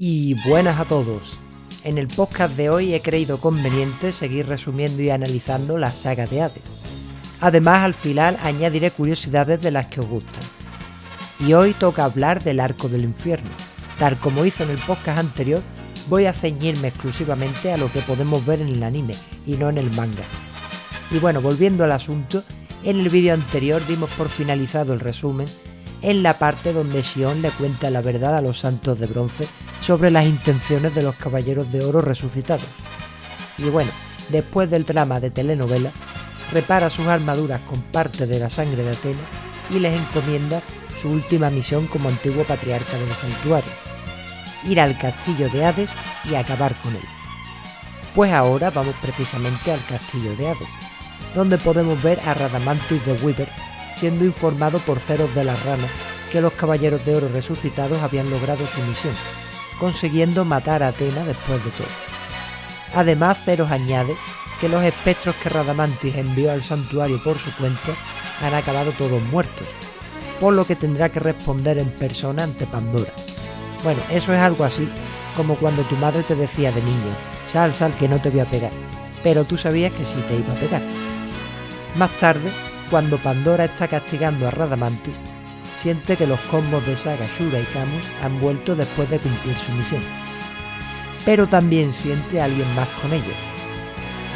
Y buenas a todos. En el podcast de hoy he creído conveniente seguir resumiendo y analizando la saga de Hades. Además, al final añadiré curiosidades de las que os gustan. Y hoy toca hablar del Arco del Infierno. Tal como hice en el podcast anterior, voy a ceñirme exclusivamente a lo que podemos ver en el anime y no en el manga. Y bueno, volviendo al asunto, en el vídeo anterior dimos por finalizado el resumen en la parte donde Shion le cuenta la verdad a los santos de bronce sobre las intenciones de los caballeros de oro resucitados. Y bueno, después del drama de telenovela, repara sus armaduras con parte de la sangre de Atena y les encomienda su última misión como antiguo patriarca del santuario: ir al castillo de Hades y acabar con él. Pues ahora vamos precisamente al castillo de Hades, donde podemos ver a Radamantis de Weaver siendo informado por Ceros de las Ranas que los caballeros de oro resucitados habían logrado su misión, consiguiendo matar a Atena después de todo. Además, Ceros añade que los espectros que Radamantis envió al santuario por su cuenta han acabado todos muertos, por lo que tendrá que responder en persona ante Pandora. Bueno, eso es algo así como cuando tu madre te decía de niño: sal, que no te voy a pegar, pero tú sabías que sí te iba a pegar. Más tarde, cuando Pandora está castigando a Radamantis, siente que los combos de Saga, Shura y Camus han vuelto después de cumplir su misión. Pero también siente a alguien más con ellos,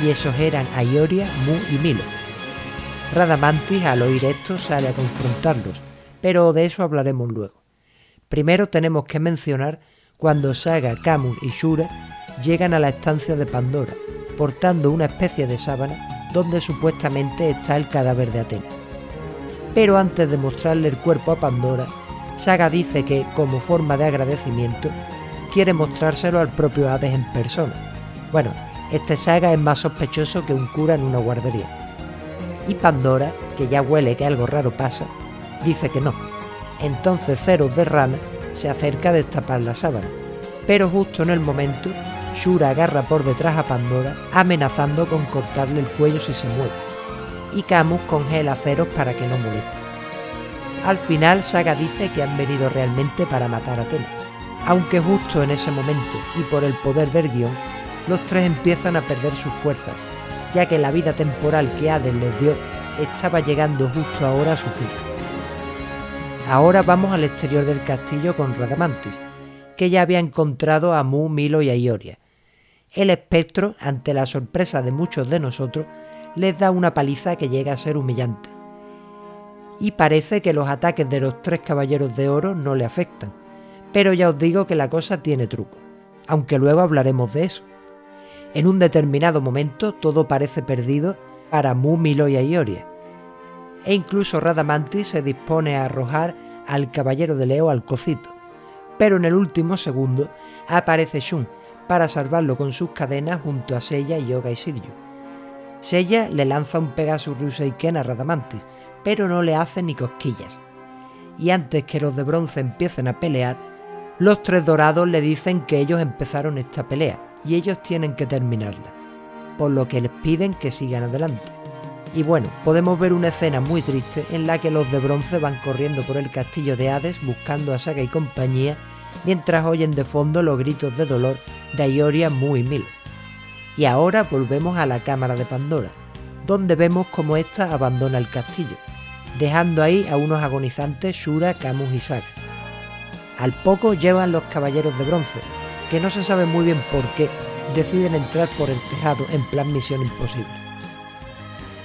y esos eran Aioria, Mu y Milo. Radamantis, al oír esto, sale a confrontarlos, pero de eso hablaremos luego. Primero tenemos que mencionar cuando Saga, Camus y Shura llegan a la estancia de Pandora, portando una especie de sábana donde supuestamente está el cadáver de Atena. Pero antes de mostrarle el cuerpo a Pandora, Saga dice que, como forma de agradecimiento, quiere mostrárselo al propio Hades en persona. Bueno, este Saga es más sospechoso que un cura en una guardería. Y Pandora, que ya huele que algo raro pasa, dice que no. Entonces Ceros de Rana se acerca a destapar la sábana, pero justo en el momento Shura agarra por detrás a Pandora, amenazando con cortarle el cuello si se mueve, y Camus congela a Ceros para que no moleste. Al final, Saga dice que han venido realmente para matar a Atena, aunque justo en ese momento, y por el poder del guión, los tres empiezan a perder sus fuerzas, ya que la vida temporal que Hades les dio estaba llegando justo ahora a su fin. Ahora vamos al exterior del castillo con Radamantis, que ya había encontrado a Mu, Milo y Aioria. El espectro, ante la sorpresa de muchos de nosotros, les da una paliza que llega a ser humillante. Y parece que los ataques de los tres caballeros de oro no le afectan, pero ya os digo que la cosa tiene truco, aunque luego hablaremos de eso. En un determinado momento todo parece perdido para Mu, Milo y Aioria, e incluso Radamantis se dispone a arrojar al caballero de Leo al cocito, pero en el último segundo aparece Shun para salvarlo con sus cadenas junto a Seiya, Yoga y Shiryu. Seiya le lanza un Pegasus Ryuseiken a Radamantis, pero no le hace ni cosquillas. Y antes que los de bronce empiecen a pelear, los tres dorados le dicen que ellos empezaron esta pelea y ellos tienen que terminarla, por lo que les piden que sigan adelante. Y bueno, podemos ver una escena muy triste en la que los de bronce van corriendo por el castillo de Hades buscando a Saga y compañía, mientras oyen de fondo los gritos de dolor de Aioria, Mu y Milo. Y ahora volvemos a la cámara de Pandora, donde vemos cómo ésta abandona el castillo, dejando ahí a unos agonizantes Shura, Camus y Saga. Al poco llegan los caballeros de bronce, que no se sabe muy bien por qué deciden entrar por el tejado en plan Misión Imposible,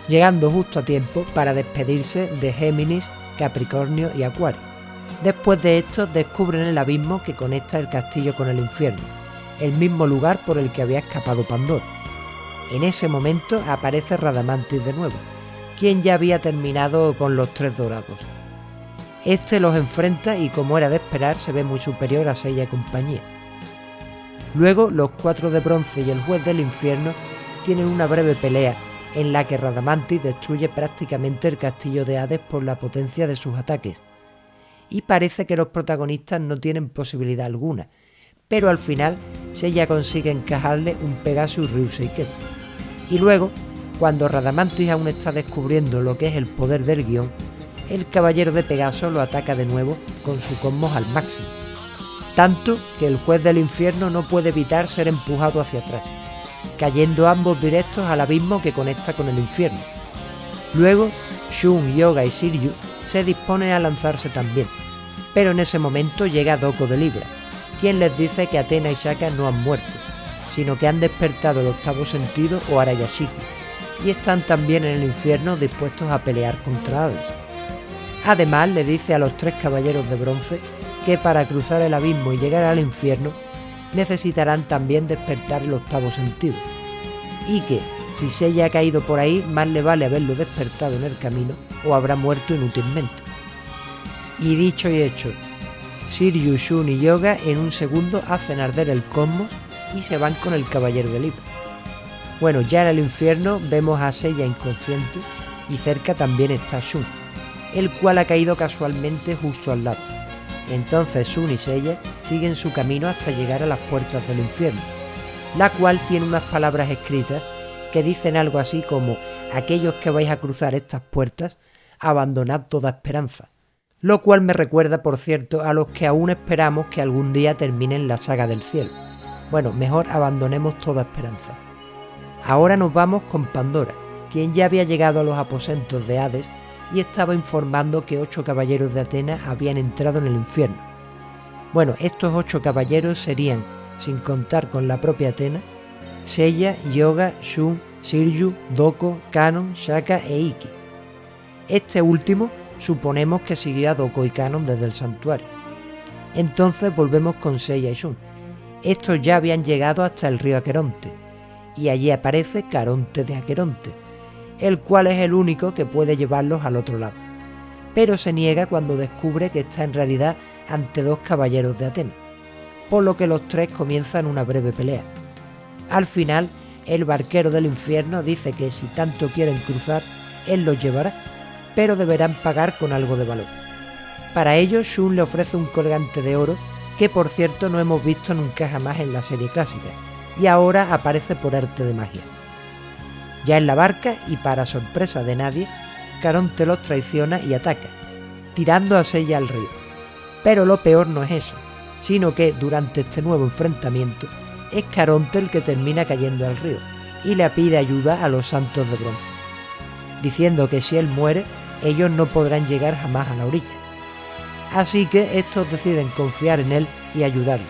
llegando justo a tiempo para despedirse de Géminis, Capricornio y Acuario. Después de esto descubren el abismo que conecta el castillo con el infierno, el mismo lugar por el que había escapado Pandora. En ese momento aparece Radamantis de nuevo, quien ya había terminado con los tres dorados. Este los enfrenta y, como era de esperar, se ve muy superior a Seiya y compañía. Luego los cuatro de bronce y el juez del infierno tienen una breve pelea en la que Radamantis destruye prácticamente el castillo de Hades por la potencia de sus ataques. Y parece que los protagonistas no tienen posibilidad alguna, pero al final Seiya consigue encajarle un Pegasus Ryuseiken. Y luego, cuando Radamantis aún está descubriendo lo que es el poder del guión, el caballero de Pegaso lo ataca de nuevo con su cosmos al máximo. tanto que el juez del infierno no puede evitar ser empujado hacia atrás, cayendo ambos directos al abismo que conecta con el infierno. Luego, Shun, Yoga y Shiryu se disponen a lanzarse también, pero en ese momento llega Doko de Libra, quien les dice que Athena y Shaka no han muerto, sino que han despertado el octavo sentido o Arayashiki, y están también en el infierno dispuestos a pelear contra Hades. Además le dice a los 3 caballeros de bronce que para cruzar el abismo y llegar al infierno necesitarán también despertar el octavo sentido, y que si Seiya ha caído por ahí más le vale haberlo despertado en el camino o habrá muerto inútilmente. Y dicho y hecho, Shiryu, Shun y Yoga en un segundo hacen arder el cosmos y se van con el caballero de Libra. Bueno, ya en el infierno vemos a Seiya inconsciente y cerca también está Shun, el cual ha caído casualmente justo al lado. Entonces Shun y Seiya siguen su camino hasta llegar a las puertas del infierno, la cual tiene unas palabras escritas que dicen algo así como: aquellos que vais a cruzar estas puertas, abandonad toda esperanza. Lo cual me recuerda, por cierto, a los que aún esperamos que algún día terminen la saga del cielo. Bueno, mejor abandonemos toda esperanza. Ahora nos vamos con Pandora, quien ya había llegado a los aposentos de Hades y estaba informando que 8 caballeros de Atenas habían entrado en el infierno. Bueno, estos 8 caballeros serían, sin contar con la propia Athena, Seiya, Yoga, Shun, Shiryu, Doko, Kanon, Shaka e Ikki. Este último suponemos que siguió a Doko y Kanon desde el santuario. Entonces volvemos con Seiya y Shun. Estos ya habían llegado hasta el río Aqueronte, y allí aparece Caronte de Aqueronte, el cual es el único que puede llevarlos al otro lado, pero se niega cuando descubre que está en realidad ante 2 caballeros de Atenas, por lo que los 3 comienzan una breve pelea. Al final, el barquero del infierno dice que si tanto quieren cruzar, él los llevará, pero deberán pagar con algo de valor. Para ello, Shun le ofrece un colgante de oro que por cierto no hemos visto nunca jamás en la serie clásica, y ahora aparece por arte de magia. Ya en la barca, y para sorpresa de nadie, Caronte los traiciona y ataca, tirando a Seiya al río. Pero lo peor no es eso, sino que durante este nuevo enfrentamiento es Caronte el que termina cayendo al río y le pide ayuda a los santos de bronce, diciendo que si él muere, ellos no podrán llegar jamás a la orilla. Así que estos deciden confiar en él y ayudarlo,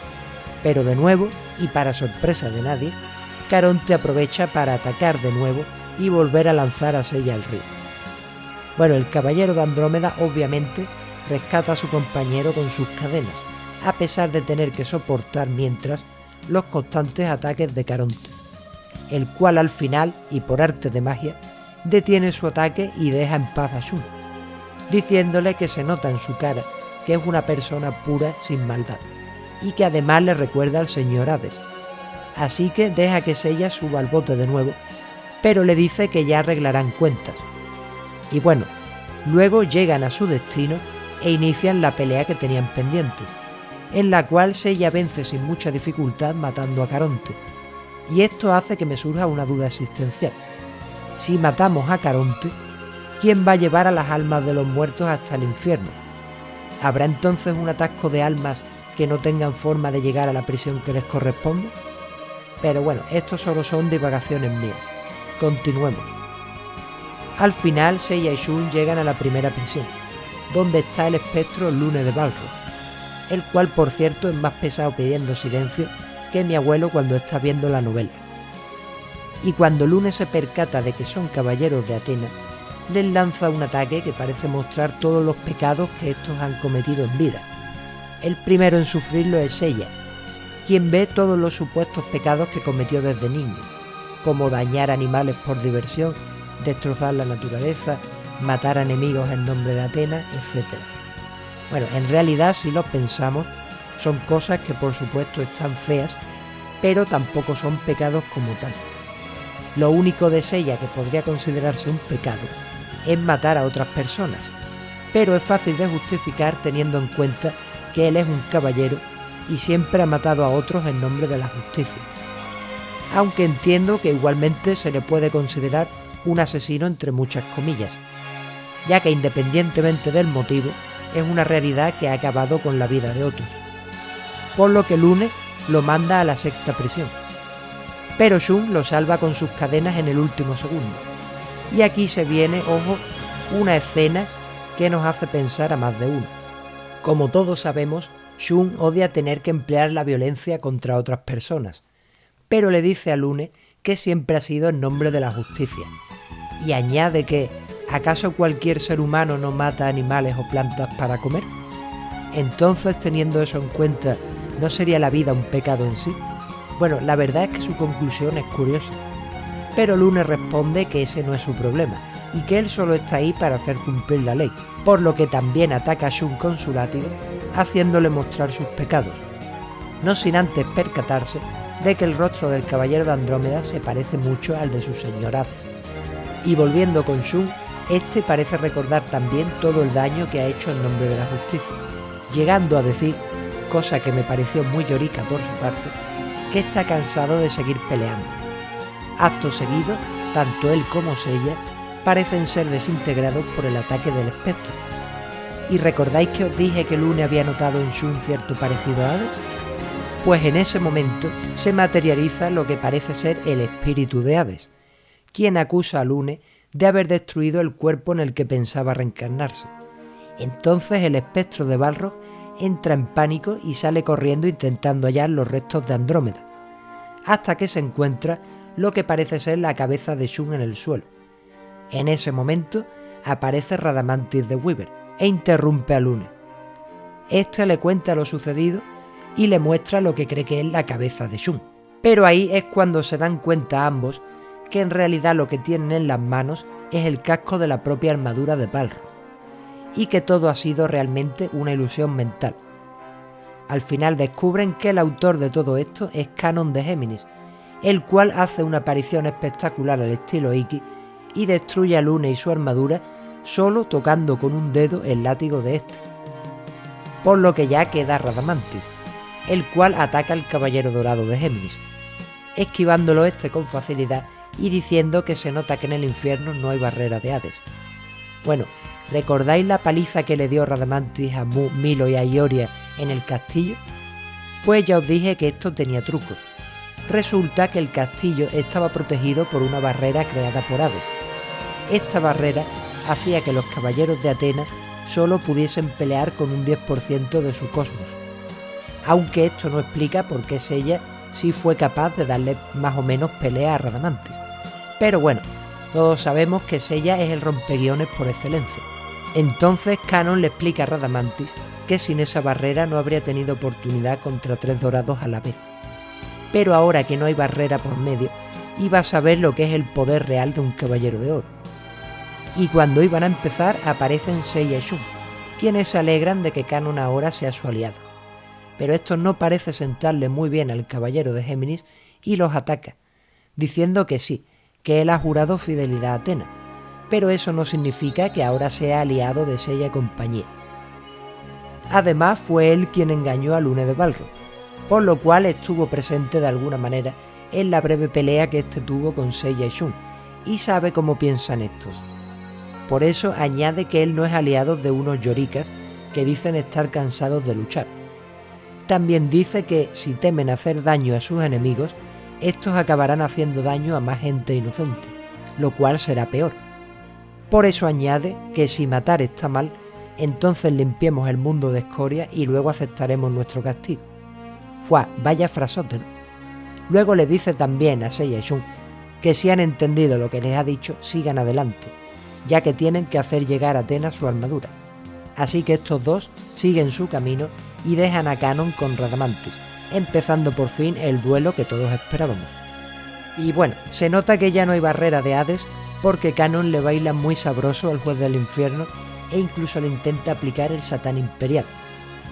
pero de nuevo, y para sorpresa de nadie, Caronte aprovecha para atacar de nuevo y volver a lanzar a Seiya al río. Bueno, el caballero de Andrómeda obviamente rescata a su compañero con sus cadenas, a pesar de tener que soportar mientras los constantes ataques de Caronte, el cual al final, y por arte de magia, detiene su ataque y deja en paz a Shun, diciéndole que se nota en su cara que es una persona pura sin maldad, y que además le recuerda al señor Hades. Así que deja que Seiya suba al bote de nuevo, pero le dice que ya arreglarán cuentas. Y bueno, luego llegan a su destino e inician la pelea que tenían pendiente, en la cual Seiya vence sin mucha dificultad matando a Caronte. Y esto hace que me surja una duda existencial. Si matamos a Caronte, ¿quién va a llevar a las almas de los muertos hasta el infierno? ¿Habrá entonces un atasco de almas que no tengan forma de llegar a la prisión que les corresponde? Pero bueno, esto solo son divagaciones mías. Continuemos. Al final, Seiya y Shun llegan a la primera prisión, donde está el espectro Lune de Balrog, el cual por cierto es más pesado pidiendo silencio que mi abuelo cuando está viendo la novela. Y cuando Lune se percata de que son caballeros de Atenas, les lanza un ataque que parece mostrar todos los pecados que estos han cometido en vida. El primero en sufrirlo es Seiya, quien ve todos los supuestos pecados que cometió desde niño, como dañar animales por diversión, destrozar la naturaleza, matar a enemigos en nombre de Atenas, etc. Bueno, en realidad si lo pensamos, son cosas que por supuesto están feas, pero tampoco son pecados como tal. Lo único de Seiya que podría considerarse un pecado es matar a otras personas, pero es fácil de justificar teniendo en cuenta que él es un caballero y siempre ha matado a otros en nombre de la justicia. Aunque entiendo que igualmente se le puede considerar un asesino entre muchas comillas, ya que independientemente del motivo, es una realidad que ha acabado con la vida de otros. por lo que Lune lo manda a la sexta prisión. Pero Shun lo salva con sus cadenas en el último segundo. Y aquí se viene, ojo, una escena que nos hace pensar a más de uno. Como todos sabemos, Shun odia tener que emplear la violencia contra otras personas, pero le dice a Lune que siempre ha sido en nombre de la justicia, y añade que ¿acaso cualquier ser humano no mata animales o plantas para comer? Entonces, teniendo eso en cuenta, ¿no sería la vida un pecado en sí? Bueno, la verdad es que su conclusión es curiosa, pero Lune responde que ese no es su problema, y que él solo está ahí para hacer cumplir la ley, por lo que también ataca a Shun con su látigo, haciéndole mostrar sus pecados, no sin antes percatarse de que el rostro del caballero de Andrómeda se parece mucho al de su señor Hades. Y volviendo con Shun, este parece recordar también todo el daño que ha hecho en nombre de la justicia, llegando a decir, cosa que me pareció muy llorica por su parte, que está cansado de seguir peleando. Acto seguido, tanto él como Seiya parecen ser desintegrados por el ataque del espectro. ¿Y recordáis que os dije que Lune había notado en Shun cierto parecido a Hades? Pues en ese momento se materializa lo que parece ser el espíritu de Hades, quien acusa a Lune de haber destruido el cuerpo en el que pensaba reencarnarse. Entonces el espectro de Balrog entra en pánico y sale corriendo intentando hallar los restos de Andrómeda, hasta que se encuentra lo que parece ser la cabeza de Shun en el suelo. En ese momento aparece Radamantis de Weaver e interrumpe a Lune. Este le cuenta lo sucedido y le muestra lo que cree que es la cabeza de Shun. Pero ahí es cuando se dan cuenta ambos que en realidad lo que tienen en las manos es el casco de la propia armadura de Balrog, y que todo ha sido realmente una ilusión mental. Al final descubren que el autor de todo esto es Canon de Géminis, el cual hace una aparición espectacular al estilo Ikki y destruye a Lune y su armadura solo tocando con un dedo el látigo de este. Por lo que ya queda Radamantis, el cual ataca al caballero dorado de Géminis, esquivándolo este con facilidad y diciendo que se nota que en el infierno no hay barrera de Hades. Bueno, ¿recordáis la paliza que le dio Radamantis a Mu, Milo y a Ioria en el castillo? Pues ya os dije que esto tenía truco. Resulta que el castillo estaba protegido por una barrera creada por Hades. Esta barrera hacía que los caballeros de Atenas solo pudiesen pelear con un 10% de su cosmos, aunque esto no explica por qué Seiya sí fue capaz de darle más o menos pelea a Radamantis. Pero bueno, todos sabemos que Seiya es el rompeguiones por excelencia. Entonces Canon le explica a Radamantis que sin esa barrera no habría tenido oportunidad contra 3 dorados a la vez. Pero ahora que no hay barrera por medio, iba a saber lo que es el poder real de un caballero de oro. Y cuando iban a empezar aparecen Seiya y Shun, quienes se alegran de que Canon ahora sea su aliado. Pero esto no parece sentarle muy bien al caballero de Géminis y los ataca, diciendo que sí, que él ha jurado fidelidad a Atenas, pero eso no significa que ahora sea aliado de Seiya y compañía. Además fue él quien engañó a Lune de Balrog, por lo cual estuvo presente de alguna manera en la breve pelea que este tuvo con Seiya y Shun, y sabe cómo piensan estos. Por eso añade que él no es aliado de unos lloricas que dicen estar cansados de luchar. También dice que si temen hacer daño a sus enemigos, estos acabarán haciendo daño a más gente inocente, lo cual será peor. Por eso añade que si matar está mal, entonces limpiemos el mundo de escoria y luego aceptaremos nuestro castigo. Vaya frasote, ¿no? Luego le dice también a Seiya y Shun que si han entendido lo que les ha dicho, sigan adelante, ya que tienen que hacer llegar a Atenas su armadura. Así que estos dos siguen su camino y dejan a Canon con Radamantis, empezando por fin el duelo que todos esperábamos. Y bueno, se nota que ya no hay barrera de Hades porque Canon le baila muy sabroso al juez del infierno e incluso le intenta aplicar el Satán Imperial,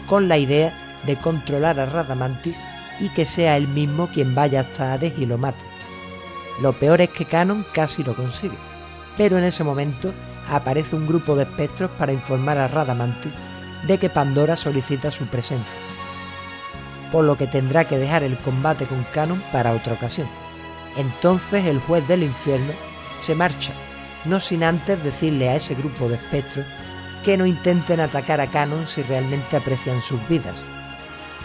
con la idea de controlar a Radamantis y que sea él mismo quien vaya hasta Hades y lo mate. Lo peor es que Canon casi lo consigue, pero en ese momento aparece un grupo de espectros para informar a Radamantis de que Pandora solicita su presencia, por lo que tendrá que dejar el combate con Canon para otra ocasión. Entonces el juez del infierno se marcha, no sin antes decirle a ese grupo de espectros que no intenten atacar a Canon si realmente aprecian sus vidas,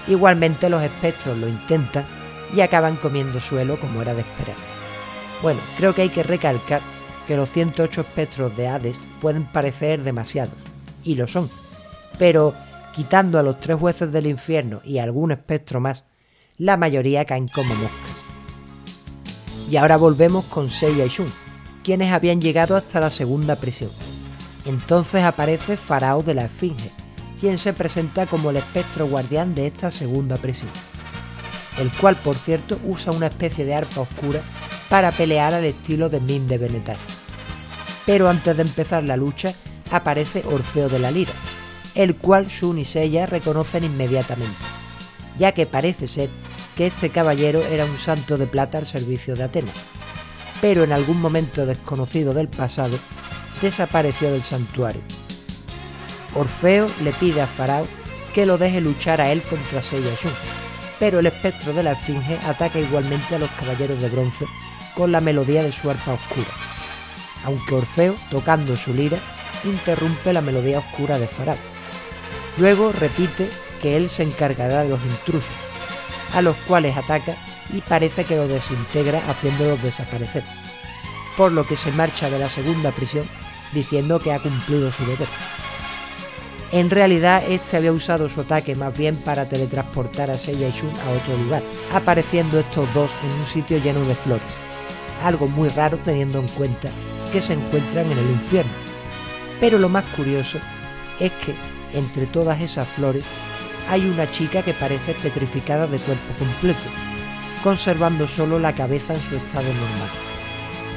Igualmente los espectros lo intentan y acaban comiendo suelo como era de esperar. Bueno, creo que hay que recalcar que los 108 espectros de Hades pueden parecer demasiados, y lo son, pero quitando a los 3 jueces del infierno y algún espectro más, la mayoría caen como moscas. Y ahora volvemos con Seiya y Shun, quienes habían llegado hasta la segunda prisión. Entonces aparece Faraó de la Esfinge, quien se presenta como el espectro guardián de esta segunda prisión, el cual por cierto usa una especie de arpa oscura para pelear al estilo de Nin de Benetar. Pero antes de empezar la lucha aparece Orfeo de la Lira, el cual Shun y Seiya reconocen inmediatamente, ya que parece ser que este caballero era un santo de plata al servicio de Atenas, pero en algún momento desconocido del pasado desapareció del santuario. Orfeo le pide a Faraó que lo deje luchar a él contra Seiya y Shun, pero el espectro de la Esfinge ataca igualmente a los caballeros de bronce con la melodía de su arpa oscura, aunque Orfeo, tocando su lira, interrumpe la melodía oscura de Faraó. Luego repite que él se encargará de los intrusos, a los cuales ataca y parece que los desintegra haciéndolos desaparecer, por lo que se marcha de la segunda prisión diciendo que ha cumplido su deber. En realidad este había usado su ataque más bien para teletransportar a Seiya y Shun a otro lugar, apareciendo estos dos en un sitio lleno de flores, algo muy raro teniendo en cuenta que se encuentran en el infierno. Pero lo más curioso es que entre todas esas flores hay una chica que parece petrificada de cuerpo completo, conservando solo la cabeza en su estado normal.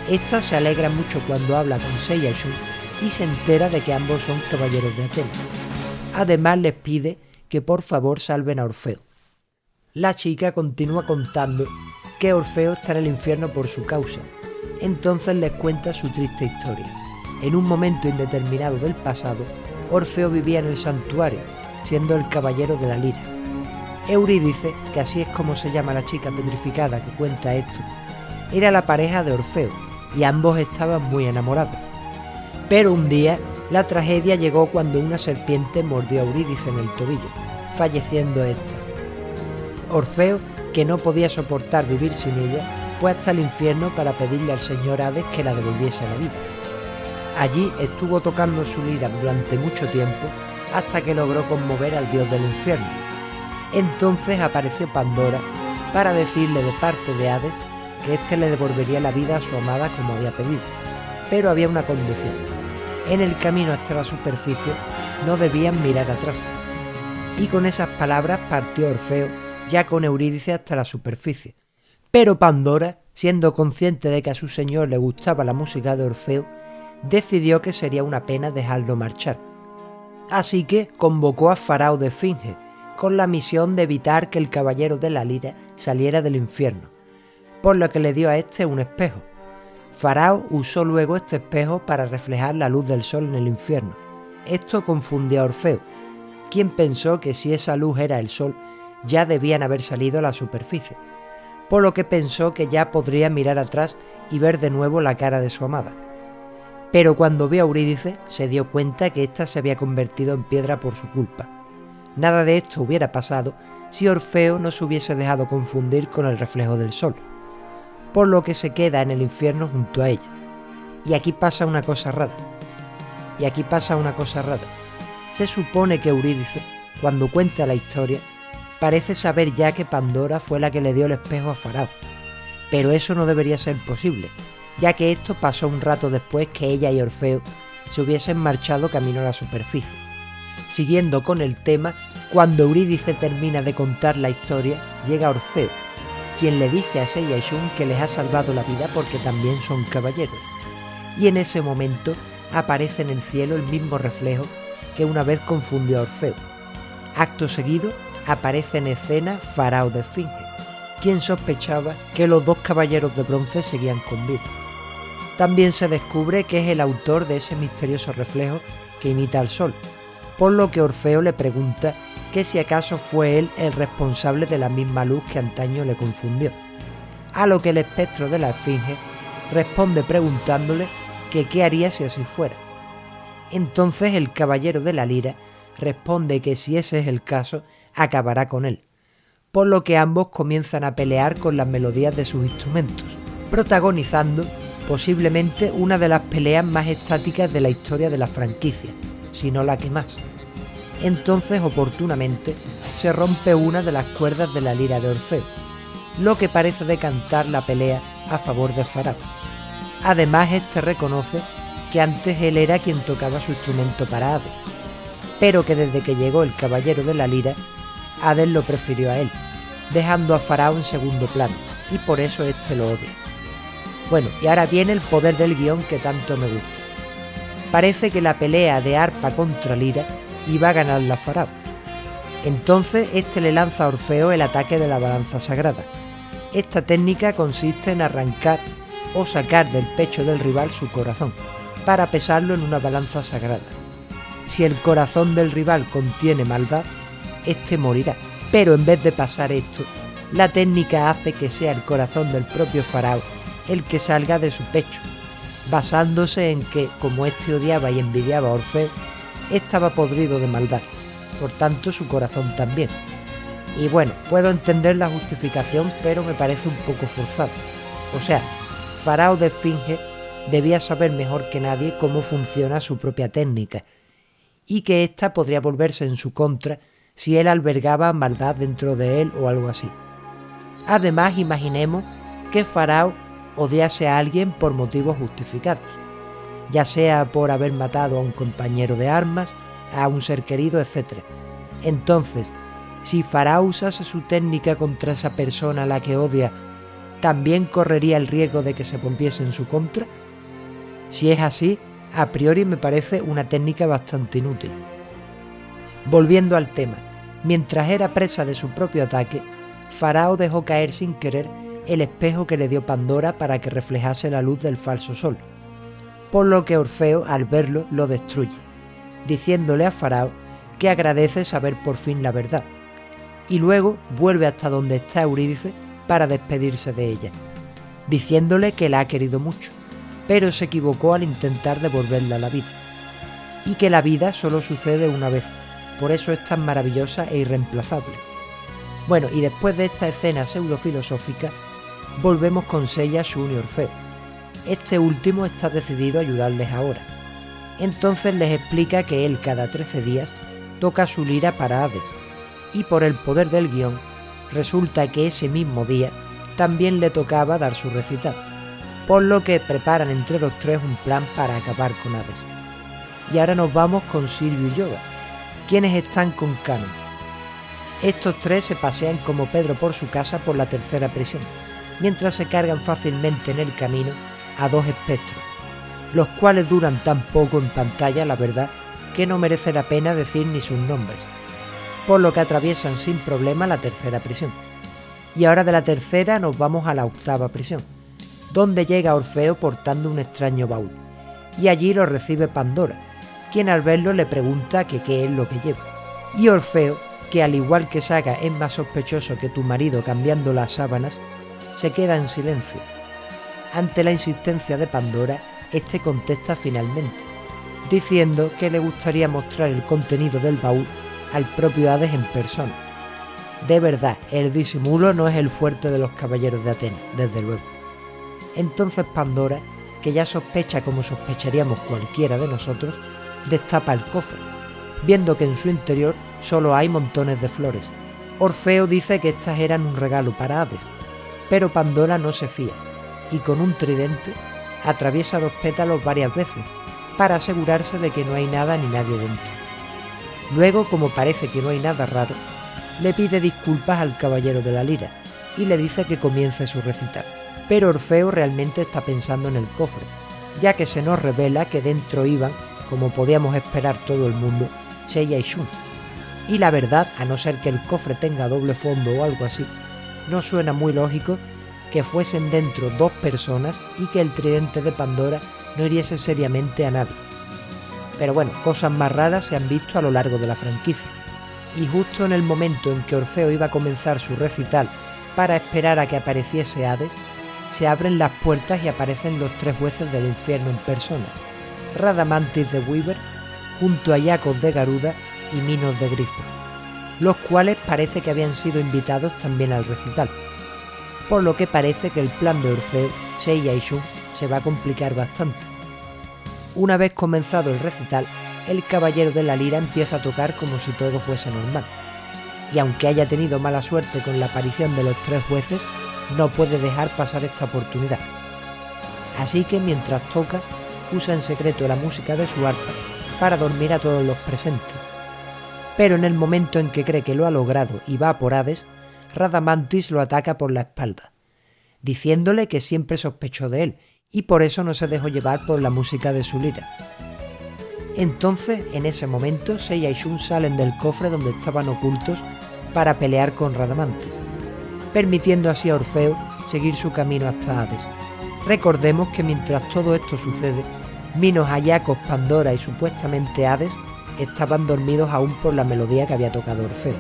Esta se alegra mucho cuando habla con Seiya y Shun y se entera de que ambos son caballeros de Atenas. Además les pide que por favor salven a Orfeo. La chica continúa contando que Orfeo está en el infierno por su causa, entonces les cuenta su triste historia. En un momento indeterminado del pasado, Orfeo vivía en el santuario, siendo el caballero de la lira. Eurídice, que así es como se llama la chica petrificada que cuenta esto, era la pareja de Orfeo y ambos estaban muy enamorados. Pero un día la tragedia llegó cuando una serpiente mordió a Eurídice en el tobillo, falleciendo esta. Orfeo, que no podía soportar vivir sin ella, fue hasta el infierno para pedirle al señor Hades que la devolviese a la vida. Allí estuvo tocando su lira durante mucho tiempo hasta que logró conmover al dios del infierno. Entonces apareció Pandora para decirle de parte de Hades que éste le devolvería la vida a su amada como había pedido, pero había una condición: en el camino hasta la superficie no debían mirar atrás. Y con esas palabras partió Orfeo ya con Eurídice hasta la superficie. Pero Pandora, siendo consciente de que a su señor le gustaba la música de Orfeo, decidió que sería una pena dejarlo marchar. Así que convocó a Faraó de Esfinge, con la misión de evitar que el caballero de la lira saliera del infierno, por lo que le dio a este un espejo. Faraó usó luego este espejo para reflejar la luz del sol en el infierno. Esto confundió a Orfeo, quien pensó que si esa luz era el sol, ya debían haber salido a la superficie, por lo que pensó que ya podría mirar atrás y ver de nuevo la cara de su amada. Pero cuando vio a Eurídice se dio cuenta que ésta se había convertido en piedra por su culpa. Nada de esto hubiera pasado si Orfeo no se hubiese dejado confundir con el reflejo del sol, por lo que se queda en el infierno junto a ella. Y aquí pasa una cosa rara. Se supone que Eurídice, cuando cuenta la historia, parece saber ya que Pandora fue la que le dio el espejo a Faraó, pero eso no debería ser posible, ya que esto pasó un rato después que ella y Orfeo se hubiesen marchado camino a la superficie. Siguiendo con el tema, cuando Eurídice termina de contar la historia, llega Orfeo, quien le dice a Seiya y Shun que les ha salvado la vida porque también son caballeros, y en ese momento aparece en el cielo el mismo reflejo que una vez confundió a Orfeo. Acto seguido aparece en escena Faraó de Esfinge, quien sospechaba que los dos caballeros de bronce seguían con vida. También se descubre que es el autor de ese misterioso reflejo que imita al sol, por lo que Orfeo le pregunta que si acaso fue él el responsable de la misma luz que antaño le confundió, a lo que el espectro de la Esfinge responde preguntándole que qué haría si así fuera. Entonces el caballero de la lira responde que si ese es el caso, acabará con él, por lo que ambos comienzan a pelear con las melodías de sus instrumentos, protagonizando posiblemente una de las peleas más estáticas de la historia de la franquicia, si no la que más. Entonces, oportunamente, se rompe una de las cuerdas de la lira de Orfeo, lo que parece decantar la pelea a favor de Faraó. Además, este reconoce que antes él era quien tocaba su instrumento para Hades, pero que desde que llegó el caballero de la lira, Hades lo prefirió a él, dejando a Faraó en segundo plano, y por eso este lo odia. Bueno, y ahora viene el poder del guión que tanto me gusta. Parece que la pelea de arpa contra lira iba a ganarla a Faraó. Entonces este le lanza a Orfeo el ataque de la balanza sagrada. Esta técnica consiste en arrancar o sacar del pecho del rival su corazón, para pesarlo en una balanza sagrada. Si el corazón del rival contiene maldad, este morirá. Pero en vez de pasar esto, la técnica hace que sea el corazón del propio Faraó el que salga de su pecho, basándose en que, como este odiaba y envidiaba a Orfeo, estaba podrido de maldad, por tanto su corazón también. Y bueno, puedo entender la justificación, pero me parece un poco forzado. O sea, Faraó de Esfinge debía saber mejor que nadie cómo funciona su propia técnica, y que ésta podría volverse en su contra si él albergaba maldad dentro de él o algo así. Además, imaginemos que Faraó odiase a alguien por motivos justificados, ya sea por haber matado a un compañero de armas, a un ser querido, etc. Entonces, si Faraó usase su técnica contra esa persona a la que odia, ¿también correría el riesgo de que se volviese en su contra? Si es así, a priori me parece una técnica bastante inútil. Volviendo al tema, mientras era presa de su propio ataque, Faraó dejó caer sin querer el espejo que le dio Pandora para que reflejase la luz del falso sol, por lo que Orfeo, al verlo, lo destruye, diciéndole a Faraó que agradece saber por fin la verdad, y luego vuelve hasta donde está Eurídice para despedirse de ella, diciéndole que la ha querido mucho, pero se equivocó al intentar devolverla a la vida, y que la vida solo sucede una vez, por eso es tan maravillosa e irreemplazable. Bueno, y después de esta escena pseudofilosófica, volvemos con Seiya, Shun y Orfeo. Este último está decidido a ayudarles ahora. Entonces les explica que él cada 13 días toca su lira para Hades, y por el poder del guión, resulta que ese mismo día también le tocaba dar su recital, por lo que preparan entre los tres un plan para acabar con Hades. Y ahora nos vamos con Silvio y Yoda, quienes están con Canon. Estos tres se pasean como Pedro por su casa por la tercera prisión, mientras se cargan fácilmente en el camino a dos espectros, los cuales duran tan poco en pantalla, la verdad, que no merece la pena decir ni sus nombres, por lo que atraviesan sin problema la tercera prisión. Y ahora de la tercera nos vamos a la octava prisión, donde llega Orfeo portando un extraño baúl, y allí lo recibe Pandora, quien al verlo le pregunta que qué es lo que lleva. Y Orfeo, que al igual que Saga es más sospechoso que tu marido cambiando las sábanas, se queda en silencio. Ante la insistencia de Pandora, este contesta finalmente, diciendo que le gustaría mostrar el contenido del baúl al propio Hades en persona. De verdad, el disimulo no es el fuerte de los caballeros de Atenas, desde luego. Entonces Pandora, que ya sospecha como sospecharíamos cualquiera de nosotros, destapa el cofre, viendo que en su interior solo hay montones de flores. Orfeo dice que estas eran un regalo para Hades, pero Pandora no se fía, y con un tridente atraviesa los pétalos varias veces, para asegurarse de que no hay nada ni nadie dentro. Luego, como parece que no hay nada raro, le pide disculpas al caballero de la lira, y le dice que comience su recital. Pero Orfeo realmente está pensando en el cofre, ya que se nos revela que dentro iban, como podíamos esperar todo el mundo, Seiya y Shun. Y la verdad, a no ser que el cofre tenga doble fondo o algo así, no suena muy lógico que fuesen dentro dos personas y que el tridente de Pandora no hiriese seriamente a nadie. Pero bueno, cosas más raras se han visto a lo largo de la franquicia. Y justo en el momento en que Orfeo iba a comenzar su recital para esperar a que apareciese Hades, se abren las puertas y aparecen los tres jueces del infierno en persona, Radamantis de Weaver, junto a Iacos de Garuda y Minos de Grifo. los cuales parece que habían sido invitados también al recital, por lo que parece que el plan de Orfeo, Seiya y Shun se va a complicar bastante. Una vez comenzado el recital, el caballero de la lira empieza a tocar como si todo fuese normal, y aunque haya tenido mala suerte con la aparición de los 3 jueces, no puede dejar pasar esta oportunidad. Así que mientras toca, usa en secreto la música de su arpa para dormir a todos los presentes. Pero en el momento en que cree que lo ha logrado y va por Hades, Radamantis lo ataca por la espalda, diciéndole que siempre sospechó de él y por eso no se dejó llevar por la música de su lira. Entonces, en ese momento, Seiya y Shun salen del cofre donde estaban ocultos para pelear con Radamantis, permitiendo así a Orfeo seguir su camino hasta Hades. Recordemos que mientras todo esto sucede, Minos, Ayacos, Pandora y supuestamente Hades estaban dormidos aún por la melodía que había tocado Orfeo.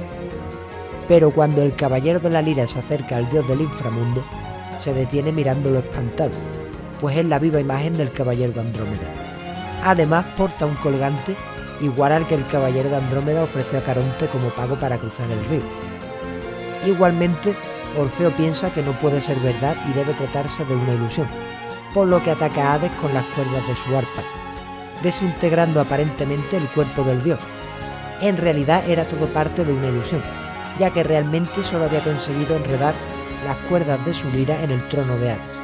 Pero cuando el caballero de la lira se acerca al dios del inframundo, se detiene mirándolo espantado, pues es la viva imagen del caballero de Andrómeda. Además porta un colgante igual al que el caballero de Andrómeda ofreció a Caronte como pago para cruzar el río. Igualmente, Orfeo piensa que no puede ser verdad y debe tratarse de una ilusión, por lo que ataca a Hades con las cuerdas de su arpa, desintegrando aparentemente el cuerpo del dios. En realidad era todo parte de una ilusión, ya que realmente solo había conseguido enredar las cuerdas de su lira en el trono de Hades.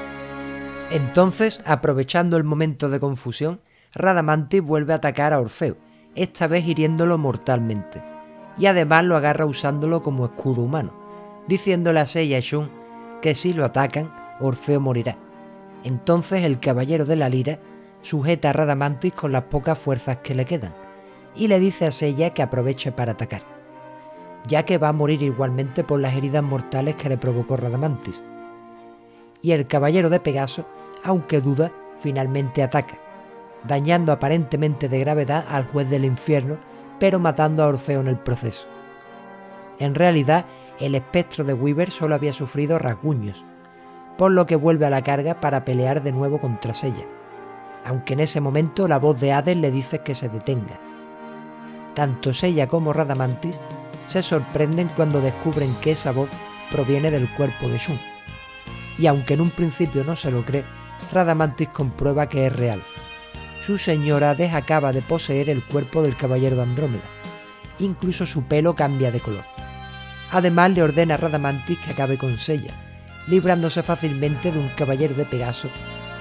Entonces, aprovechando el momento de confusión, Radamantis vuelve a atacar a Orfeo, esta vez hiriéndolo mortalmente, y además lo agarra usándolo como escudo humano, diciéndole a Seiya y Shun que si lo atacan, Orfeo morirá. Entonces el caballero de la lira sujeta a Radamantis con las pocas fuerzas que le quedan, y le dice a Seiya que aproveche para atacar, ya que va a morir igualmente por las heridas mortales que le provocó Radamantis. Y el caballero de Pegaso, aunque duda, finalmente ataca, dañando aparentemente de gravedad al juez del infierno, pero matando a Orfeo en el proceso. En realidad, el espectro de Weaver solo había sufrido rasguños, por lo que vuelve a la carga para pelear de nuevo contra Seiya, aunque en ese momento la voz de Hades le dice que se detenga. Tanto Seiya como Radamantis se sorprenden cuando descubren que esa voz proviene del cuerpo de Shun, y aunque en un principio no se lo cree, Radamantis comprueba que es real. Su señor Hades acaba de poseer el cuerpo del caballero de Andrómeda, incluso su pelo cambia de color. Además le ordena a Radamantis que acabe con Seiya, librándose fácilmente de un caballero de Pegaso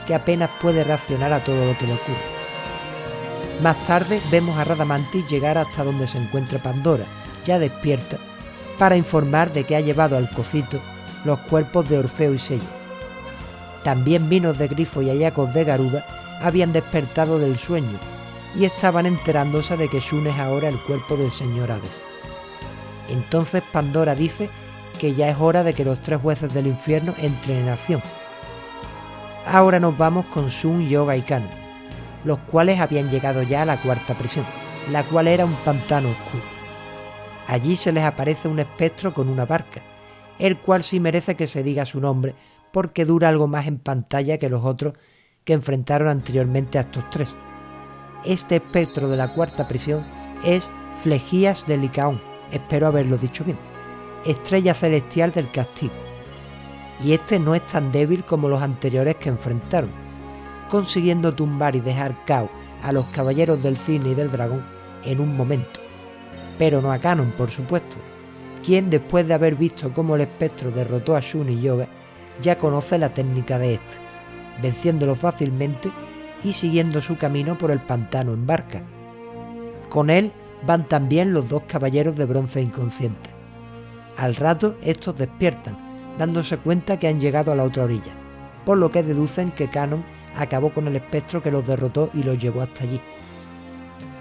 que apenas puede reaccionar a todo lo que le ocurre. Más tarde vemos a Radamantis llegar hasta donde se encuentra Pandora, ya despierta, para informar de que ha llevado al cocito los cuerpos de Orfeo y Seiya. También Minos de Grifo y Ayacos de Garuda habían despertado del sueño y estaban enterándose de que Shun es ahora el cuerpo del señor Hades. Entonces Pandora dice que ya es hora de que los 3 jueces del infierno entren en acción. Ahora nos vamos con Shun, Yoga y Kanon, los cuales habían llegado ya a la 4ª prisión, la cual era un pantano oscuro. Allí se les aparece un espectro con una barca, el cual sí merece que se diga su nombre porque dura algo más en pantalla que los otros que enfrentaron anteriormente a estos 3. Este espectro de la 4ª prisión es Flegías de Licaón, espero haberlo dicho bien, estrella celestial del castigo. Y este no es tan débil como los anteriores que enfrentaron, consiguiendo tumbar y dejar caos a los caballeros del cisne y del dragón en un momento. Pero no a Kanon, por supuesto, quien después de haber visto cómo el espectro derrotó a Shun y Yoga, ya conoce la técnica de este, venciéndolo fácilmente y siguiendo su camino por el pantano en barca. Con él van también los 2 caballeros de bronce inconscientes. Al rato estos despiertan, dándose cuenta que han llegado a la otra orilla, por lo que deducen que Kanon acabó con el espectro que los derrotó y los llevó hasta allí.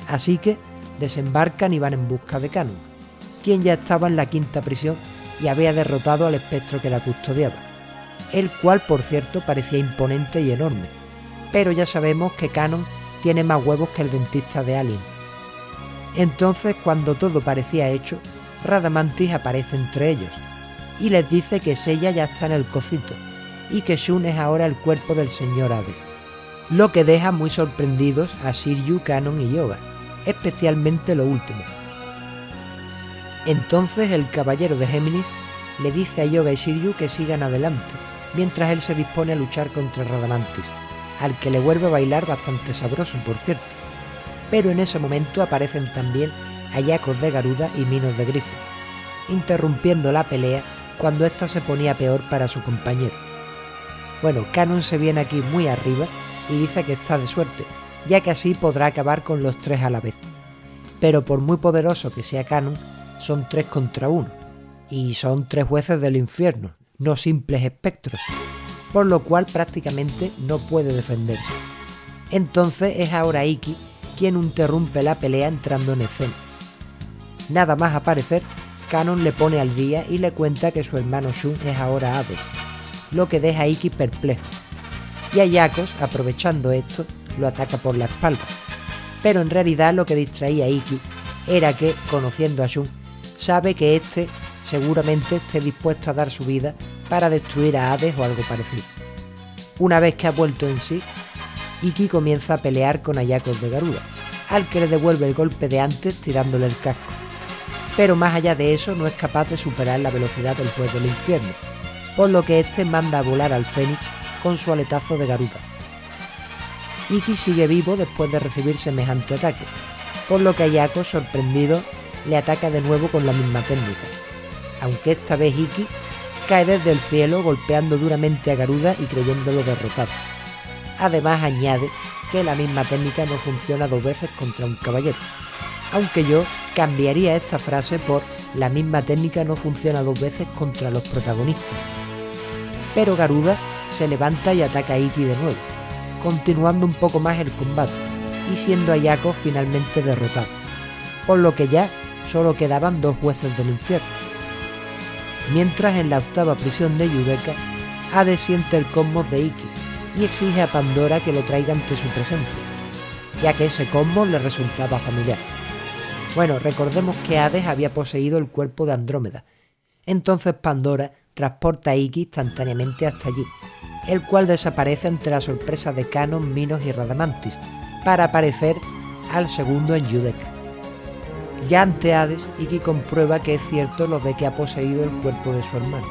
Así que desembarcan y van en busca de Kanon, quien ya estaba en la 5ª prisión y había derrotado al espectro que la custodiaba, el cual por cierto parecía imponente y enorme, pero ya sabemos que Kanon tiene más huevos que el dentista de Alien. Entonces, cuando todo parecía hecho, Radamantis aparece entre ellos y les dice que Seiya ya está en el cocito y que Shun es ahora el cuerpo del señor Hades, lo que deja muy sorprendidos a Shiryu, Kanon y Yoga, especialmente lo último. Entonces el caballero de Géminis le dice a Hyuga y Shiryu que sigan adelante, mientras él se dispone a luchar contra Radamantis, al que le vuelve a bailar bastante sabroso, por cierto. Pero en ese momento aparecen también Ayakos de Garuda y Minos de Grifo, interrumpiendo la pelea cuando ésta se ponía peor para su compañero. Bueno, Kanon se viene aquí muy arriba y dice que está de suerte, ya que así podrá acabar con los tres a la vez. Pero por muy poderoso que sea Kanon, son 3 contra 1, y son 3 jueces del infierno, no simples espectros, por lo cual prácticamente no puede defenderse. Entonces es ahora Ikki quien interrumpe la pelea entrando en escena. Nada más aparecer, Kanon le pone al día y le cuenta que su hermano Shun es ahora Hades, lo que deja a Ikki perplejo. Y Ayakos, aprovechando esto, lo ataca por la espalda. Pero en realidad lo que distraía a Ikki era que, conociendo a Shun, sabe que este seguramente esté dispuesto a dar su vida para destruir a Hades o algo parecido. Una vez que ha vuelto en sí, Ikki comienza a pelear con Ayakos de Garuda, al que le devuelve el golpe de antes tirándole el casco. Pero más allá de eso no es capaz de superar la velocidad del juez del infierno, por lo que este manda a volar al Fénix con su aletazo de Garuda. Ikki sigue vivo después de recibir semejante ataque, por lo que Ayakos, sorprendido, le ataca de nuevo con la misma técnica, aunque esta vez Ikki cae desde el cielo golpeando duramente a Garuda y creyéndolo derrotado. Además añade que la misma técnica no funciona 2 veces contra un caballero, aunque yo cambiaría esta frase por la misma técnica no funciona 2 veces contra los protagonistas. Pero Garuda se levanta y ataca a Ikki de nuevo, continuando un poco más el combate y siendo Ayakos finalmente derrotado, por lo que ya solo quedaban 2 jueces del infierno. Mientras en la 8ª prisión de Yudeka, Hades siente el cosmos de Ikki y exige a Pandora que lo traiga ante su presencia, ya que ese cosmos le resultaba familiar. Bueno, recordemos que Hades había poseído el cuerpo de Andrómeda, entonces Pandora transporta a Ikki instantáneamente hasta allí, el cual desaparece ante la sorpresa de Kanon, Minos y Radamantis, para aparecer al segundo en Yudeka. Ya ante Hades, Ikki comprueba que es cierto lo de que ha poseído el cuerpo de su hermano,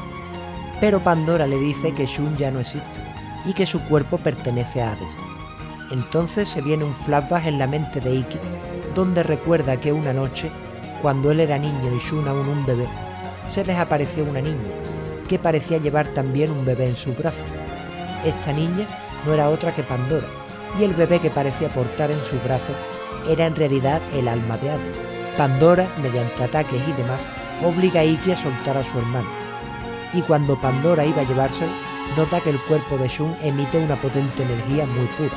pero Pandora le dice que Shun ya no existe y que su cuerpo pertenece a Hades. Entonces se viene un flashback en la mente de Ikki, donde recuerda que una noche, cuando él era niño y Shun aún un bebé, se les apareció una niña, que parecía llevar también un bebé en sus brazos. Esta niña no era otra que Pandora, y el bebé que parecía portar en sus brazos era en realidad el alma de Hades. Pandora, mediante ataques y demás, obliga a Ikki a soltar a su hermano, y cuando Pandora iba a llevárselo, nota que el cuerpo de Shun emite una potente energía muy pura,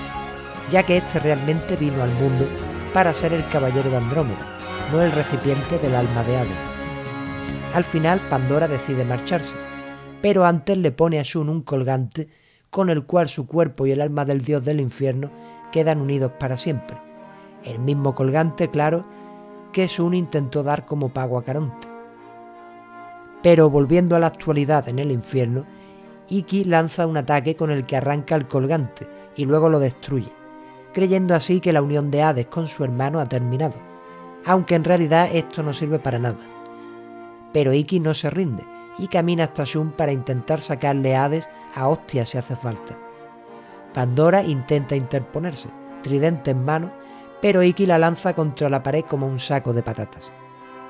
ya que este realmente vino al mundo para ser el caballero de Andrómeda, no el recipiente del alma de Hades. Al final Pandora decide marcharse, pero antes le pone a Shun un colgante con el cual su cuerpo y el alma del dios del infierno quedan unidos para siempre. El mismo colgante, claro, que Shun intentó dar como pago a Caronte. Pero volviendo a la actualidad en el infierno, Ikki lanza un ataque con el que arranca el colgante y luego lo destruye, creyendo así que la unión de Hades con su hermano ha terminado, aunque en realidad esto no sirve para nada. Pero Ikki no se rinde y camina hasta Shun para intentar sacarle a Hades a hostias si hace falta. Pandora intenta interponerse, tridente en mano, pero Ikki la lanza contra la pared como un saco de patatas.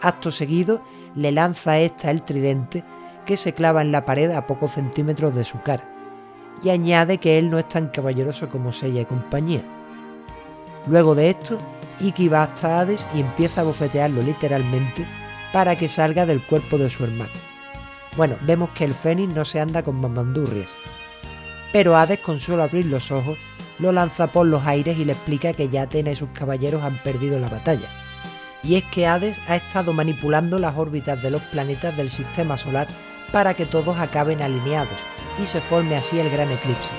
Acto seguido le lanza a esta el tridente que se clava en la pared a pocos centímetros de su cara, y añade que él no es tan caballeroso como Seiya y compañía. Luego de esto, Ikki va hasta Hades y empieza a bofetearlo literalmente para que salga del cuerpo de su hermano. Bueno, vemos que el Fénix no se anda con mamandurrias, pero Hades, con solo abrir los ojos, lo lanza por los aires y le explica que ya Athena y sus caballeros han perdido la batalla. Y es que Hades ha estado manipulando las órbitas de los planetas del sistema solar para que todos acaben alineados y se forme así el gran eclipse,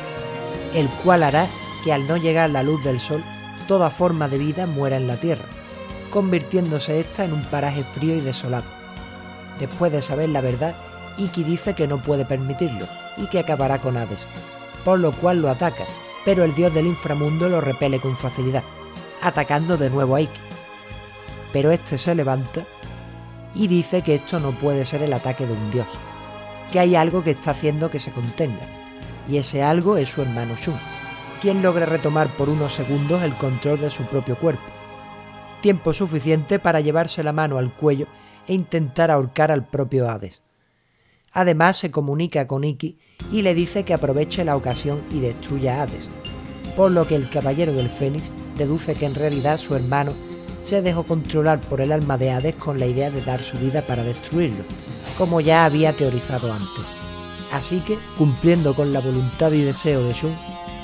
el cual hará que al no llegar la luz del sol, toda forma de vida muera en la Tierra, convirtiéndose esta en un paraje frío y desolado. Después de saber la verdad, Ikki dice que no puede permitirlo y que acabará con Hades, por lo cual lo ataca, pero el dios del inframundo lo repele con facilidad, atacando de nuevo a Ikki. Pero este se levanta y dice que esto no puede ser el ataque de un dios, que hay algo que está haciendo que se contenga, y ese algo es su hermano Shun, quien logra retomar por unos segundos el control de su propio cuerpo, tiempo suficiente para llevarse la mano al cuello e intentar ahorcar al propio Hades. Además se comunica con Ikki y le dice que aproveche la ocasión y destruya a Hades, por lo que el Caballero del Fénix deduce que en realidad su hermano se dejó controlar por el alma de Hades con la idea de dar su vida para destruirlo, como ya había teorizado antes. Así que, cumpliendo con la voluntad y deseo de Shun,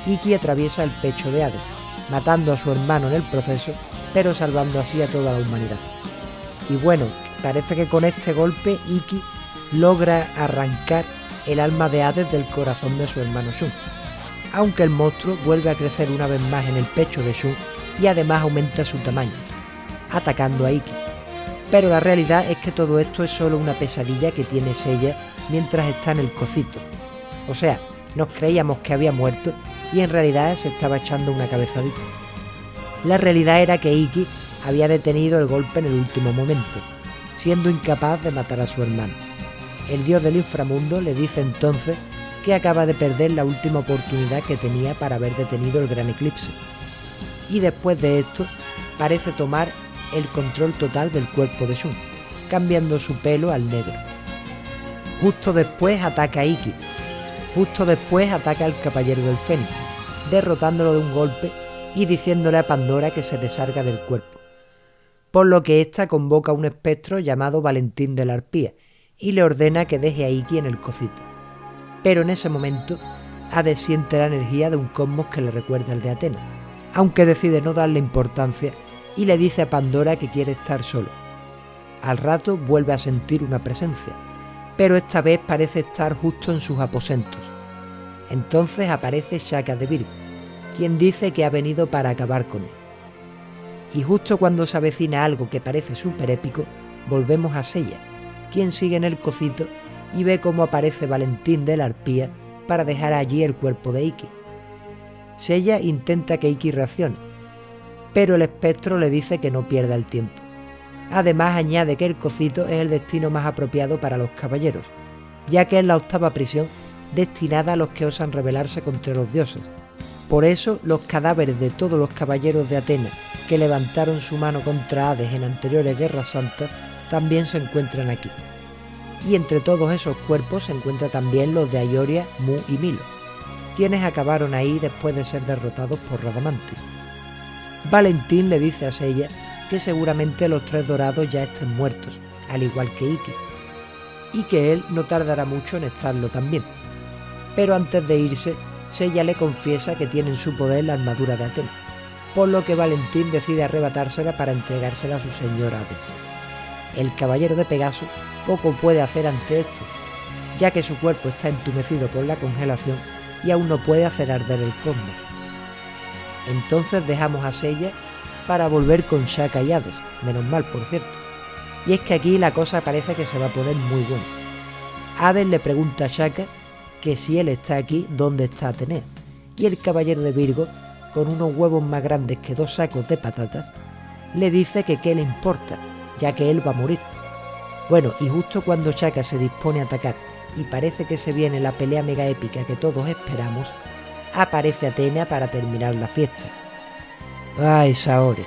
Ikki atraviesa el pecho de Hades, matando a su hermano en el proceso, pero salvando así a toda la humanidad. Y bueno, parece que con este golpe Ikki logra arrancar el alma de Hades del corazón de su hermano Shun, aunque el monstruo vuelve a crecer una vez más en el pecho de Shun y además aumenta su tamaño, atacando a Ikki. Pero la realidad es que todo esto es solo una pesadilla que tiene Seiya mientras está en el cocito. O sea, nos creíamos que había muerto y en realidad se estaba echando una cabezadita. La realidad era que Ikki había detenido el golpe en el último momento, siendo incapaz de matar a su hermano. El dios del inframundo le dice entonces que acaba de perder la última oportunidad que tenía para haber detenido el gran eclipse. Y después de esto, parece tomar el control total del cuerpo de Shun, cambiando su pelo al negro. Justo después ataca a Ikki. Justo después ataca al Caballero del Fénix, derrotándolo de un golpe y diciéndole a Pandora que se desharga del cuerpo. Por lo que ésta convoca a un espectro llamado Valentín de la Arpía y le ordena que deje a Ikki en el cocito. Pero en ese momento, Hades siente la energía de un cosmos que le recuerda al de Atena, aunque decide no darle importancia y le dice a Pandora que quiere estar solo. Al rato vuelve a sentir una presencia, pero esta vez parece estar justo en sus aposentos. Entonces aparece Shaka de Virgo, quien dice que ha venido para acabar con él. Y justo cuando se avecina algo que parece súper épico, volvemos a Seiya, quien sigue en el cocito y ve cómo aparece Valentín de la Arpía para dejar allí el cuerpo de Ikki. Seiya intenta que Ikki reaccione, pero el espectro le dice que no pierda el tiempo. Además añade que el cocito es el destino más apropiado para los caballeros, ya que es la octava prisión destinada a los que osan rebelarse contra los dioses. Por eso los cadáveres de todos los caballeros de Atenas que levantaron su mano contra Hades en anteriores guerras santas también se encuentran aquí. Y entre todos esos cuerpos se encuentran también los de Aioria, Mu y Milo, quienes acabaron ahí después de ser derrotados por Radamantis. Valentín le dice a Seiya que seguramente los tres dorados ya estén muertos, al igual que Ikki, y que él no tardará mucho en estarlo también. Pero antes de irse, Seiya le confiesa que tiene en su poder la armadura de Atena, por lo que Valentín decide arrebatársela para entregársela a su señor Hades. El caballero de Pegaso poco puede hacer ante esto, ya que su cuerpo está entumecido por la congelación y aún no puede hacer arder el cosmos. Entonces dejamos a Seiya para volver con Shaka y Hades, menos mal por cierto. Y es que aquí la cosa parece que se va a poner muy buena. Hades le pregunta a Shaka que si él está aquí, ¿dónde está Atenea? Y el caballero de Virgo, con unos huevos más grandes que 2 sacos de patatas, le dice que qué le importa, ya que él va a morir. Bueno, y justo cuando Shaka se dispone a atacar y parece que se viene la pelea mega épica que todos esperamos, aparece Atena para terminar la fiesta. Ay, Saori,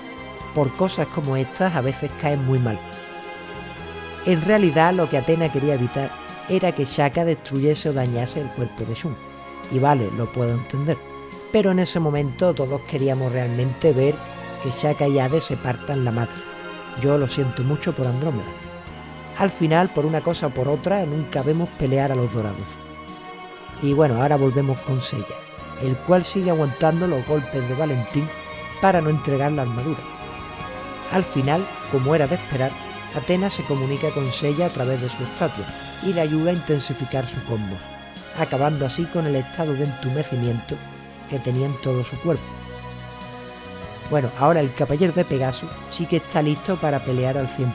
por cosas como estas a veces caen muy mal. En realidad lo que Atena quería evitar era que Shaka destruyese o dañase el cuerpo de Shun. Y vale, lo puedo entender. Pero en ese momento todos queríamos realmente ver que Shaka y Hades se partan la madre. Yo lo siento mucho por Andrómeda. Al final, por una cosa o por otra, nunca vemos pelear a los dorados. Y bueno, ahora volvemos con Seiya, el cual sigue aguantando los golpes de Valentín para no entregar la armadura. Al final, como era de esperar, Atena se comunica con Seiya a través de su estatua y le ayuda a intensificar su cosmos, acabando así con el estado de entumecimiento que tenía en todo su cuerpo. Bueno, ahora el caballero de Pegaso sí que está listo para pelear al 100%,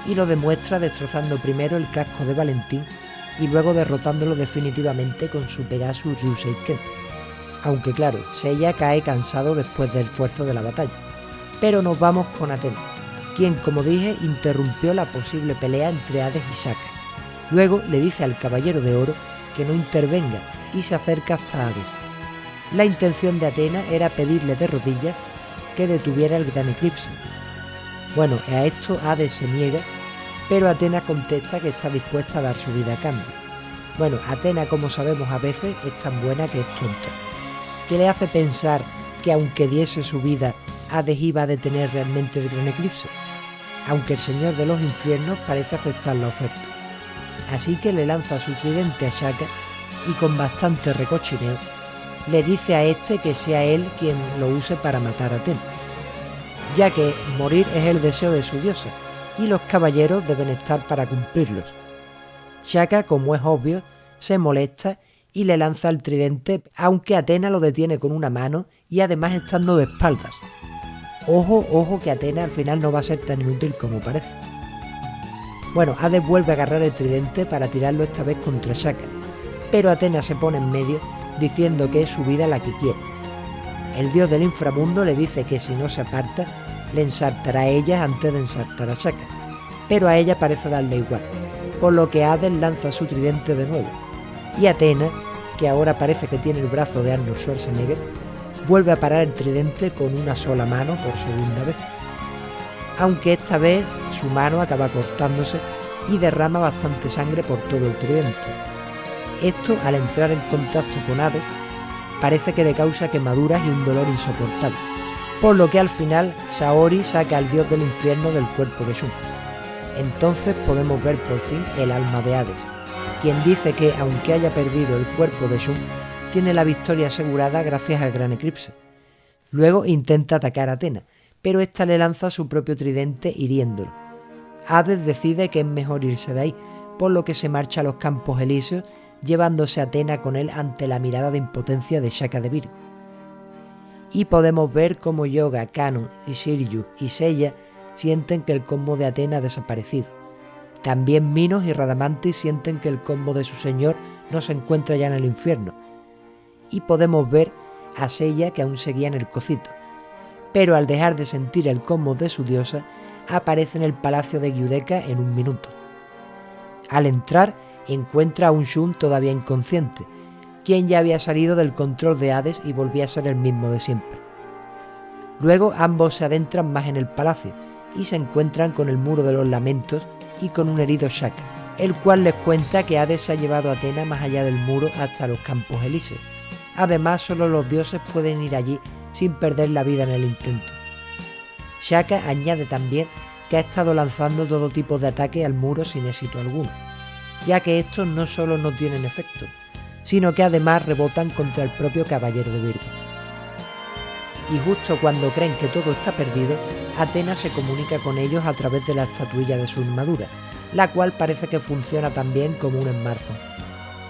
y lo demuestra destrozando primero el casco de Valentín y luego derrotándolo definitivamente con su Pegasus Ryuseiken. Aunque claro, Seiya cae cansado después del esfuerzo de la batalla. Pero nos vamos con Atena, quien, como dije, interrumpió la posible pelea entre Hades y Shaka. Luego le dice al Caballero de Oro que no intervenga y se acerca hasta Hades. La intención de Athena era pedirle de rodillas que detuviera el gran eclipse. Bueno, a esto Hades se niega, pero Athena contesta que está dispuesta a dar su vida a cambio. Bueno, Athena, como sabemos, a veces es tan buena que es tonta, que le hace pensar que aunque diese su vida, Hades iba a detener realmente el gran eclipse, aunque el Señor de los Infiernos parece aceptar la oferta. Así que le lanza su tridente a Shaka y con bastante recochineo le dice a este que sea él quien lo use para matar a Athena, ya que morir es el deseo de su diosa y los caballeros deben estar para cumplirlos. Shaka, como es obvio, se molesta y le lanza el tridente, aunque Athena lo detiene con una mano y además estando de espaldas. Ojo que Athena al final no va a ser tan inútil como parece. Bueno, Hades vuelve a agarrar el tridente para tirarlo esta vez contra Shaka, pero Athena se pone en medio diciendo que es su vida la que quiere. El dios del inframundo le dice que si no se aparta, le ensartará a ella antes de ensartar a Shaka, pero a ella parece darle igual, por lo que Hades lanza su tridente de nuevo, y Athena, que ahora parece que tiene el brazo de Arnold Schwarzenegger, vuelve a parar el tridente con una sola mano por segunda vez, aunque esta vez su mano acaba cortándose y derrama bastante sangre por todo el tridente. Esto, al entrar en contacto con Hades, parece que le causa quemaduras y un dolor insoportable, por lo que al final Saori saca al dios del infierno del cuerpo de Shun. Entonces podemos ver por fin el alma de Hades, quien dice que aunque haya perdido el cuerpo de Shun, tiene la victoria asegurada gracias al gran eclipse. Luego intenta atacar a Athena, pero esta le lanza su propio tridente hiriéndolo. Hades decide que es mejor irse de ahí, por lo que se marcha a los Campos Elíseos, llevándose a Athena con él ante la mirada de impotencia de Shaka de Virgo. Y podemos ver cómo Yoga, Kanon, Shiryu y Seiya sienten que el combo de Athena ha desaparecido. También Minos y Radamantis sienten que el combo de su señor no se encuentra ya en el infierno. Y podemos ver a Seiya que aún seguía en el cocito, pero al dejar de sentir el combo de su diosa, aparece en el palacio de Giudecca en un minuto. Al entrar, encuentra a un Shun todavía inconsciente, quien ya había salido del control de Hades y volvía a ser el mismo de siempre. Luego ambos se adentran más en el palacio y se encuentran con el Muro de los Lamentos y con un herido Shaka, el cual les cuenta que Hades se ha llevado a Athena más allá del muro hasta los Campos Elíseos. Además, solo los dioses pueden ir allí sin perder la vida en el intento. Shaka añade también que ha estado lanzando todo tipo de ataques al muro sin éxito alguno, ya que estos no solo no tienen efecto, sino que además rebotan contra el propio Caballero de Virgo. Y justo cuando creen que todo está perdido, Athena se comunica con ellos a través de la estatuilla de su armadura, la cual parece que funciona también como un smartphone.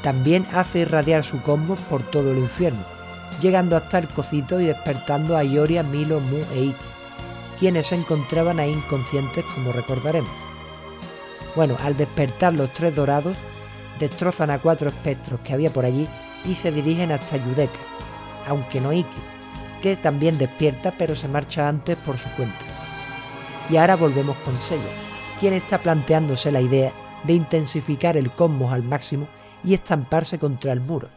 También hace irradiar su combo por todo el infierno, llegando hasta el cocito y despertando a Ioria, Milo, Mu e Iki, quienes se encontraban ahí inconscientes, como recordaremos. Bueno, al despertar los tres dorados, destrozan a 4 espectros que había por allí y se dirigen hasta Giudecca, aunque no Iki, que también despierta pero se marcha antes por su cuenta. Y ahora volvemos con Seiya, quien está planteándose la idea de intensificar el cosmos al máximo y estamparse contra el muro.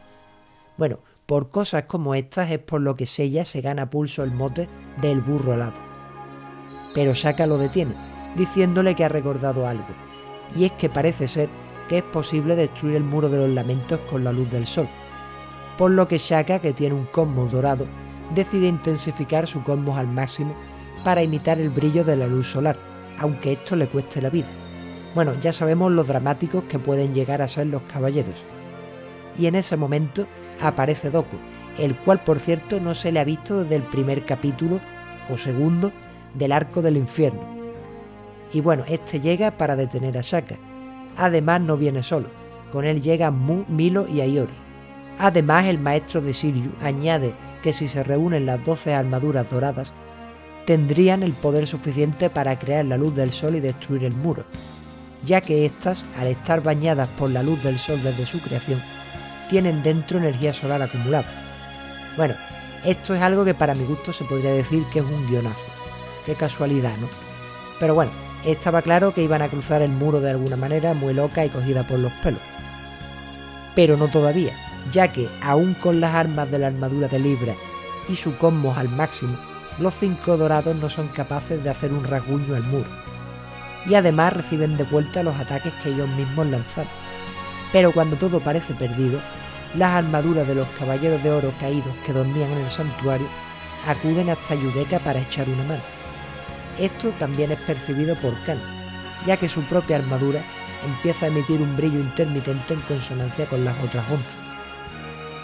Bueno, por cosas como estas es por lo que Seiya se gana a pulso el mote del burro alado. Pero Shaka lo detiene, diciéndole que ha recordado algo, y es que parece ser que es posible destruir el Muro de los Lamentos con la luz del sol, por lo que Shaka, que tiene un cosmos dorado, decide intensificar su cosmos al máximo para imitar el brillo de la luz solar, aunque esto le cueste la vida. Bueno, ya sabemos lo dramáticos que pueden llegar a ser los caballeros. Y en ese momento aparece Doko, el cual por cierto no se le ha visto desde el primer capítulo o segundo del Arco del Infierno. Y bueno, este llega para detener a Shaka. Además no viene solo, con él llegan Mu, Milo y Iori. Además el maestro de Shiryu añade que si se reúnen las 12 armaduras doradas, tendrían el poder suficiente para crear la luz del sol y destruir el muro, ya que éstas, al estar bañadas por la luz del sol desde su creación, tienen dentro energía solar acumulada. Bueno, esto es algo que para mi gusto se podría decir que es un guionazo. Qué casualidad, ¿no? Pero bueno, estaba claro que iban a cruzar el muro de alguna manera muy loca y cogida por los pelos. Pero no todavía, ya que aún con las armas de la armadura de Libra y su cosmos al máximo, los 5 dorados no son capaces de hacer un rasguño al muro. Y además reciben de vuelta los ataques que ellos mismos lanzaron. Pero cuando todo parece perdido, las armaduras de los caballeros de oro caídos que dormían en el santuario acuden hasta Yudeca para echar una mano. Esto también es percibido por Kanon, ya que su propia armadura empieza a emitir un brillo intermitente en consonancia con las otras 11.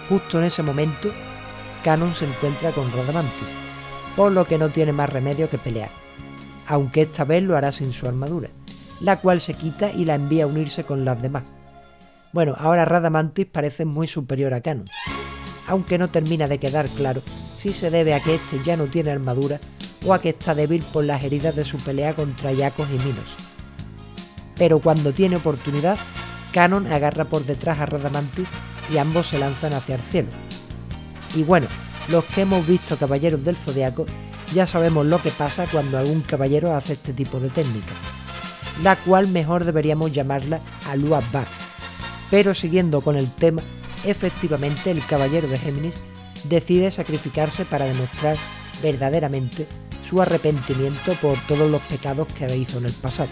Justo en ese momento, Kanon se encuentra con Radamantis, por lo que no tiene más remedio que pelear, aunque esta vez lo hará sin su armadura, la cual se quita y la envía a unirse con las demás. Bueno, ahora Radamantis parece muy superior a Kanon, aunque no termina de quedar claro si se debe a que este ya no tiene armadura o a que está débil por las heridas de su pelea contra Iacos y Minos. Pero cuando tiene oportunidad, Kanon agarra por detrás a Radamantis y ambos se lanzan hacia el cielo. Y bueno, los que hemos visto Caballeros del Zodiaco ya sabemos lo que pasa cuando algún caballero hace este tipo de técnica, la cual mejor deberíamos llamarla Alua Bak. Pero siguiendo con el tema, efectivamente el caballero de Géminis decide sacrificarse para demostrar verdaderamente su arrepentimiento por todos los pecados que hizo en el pasado,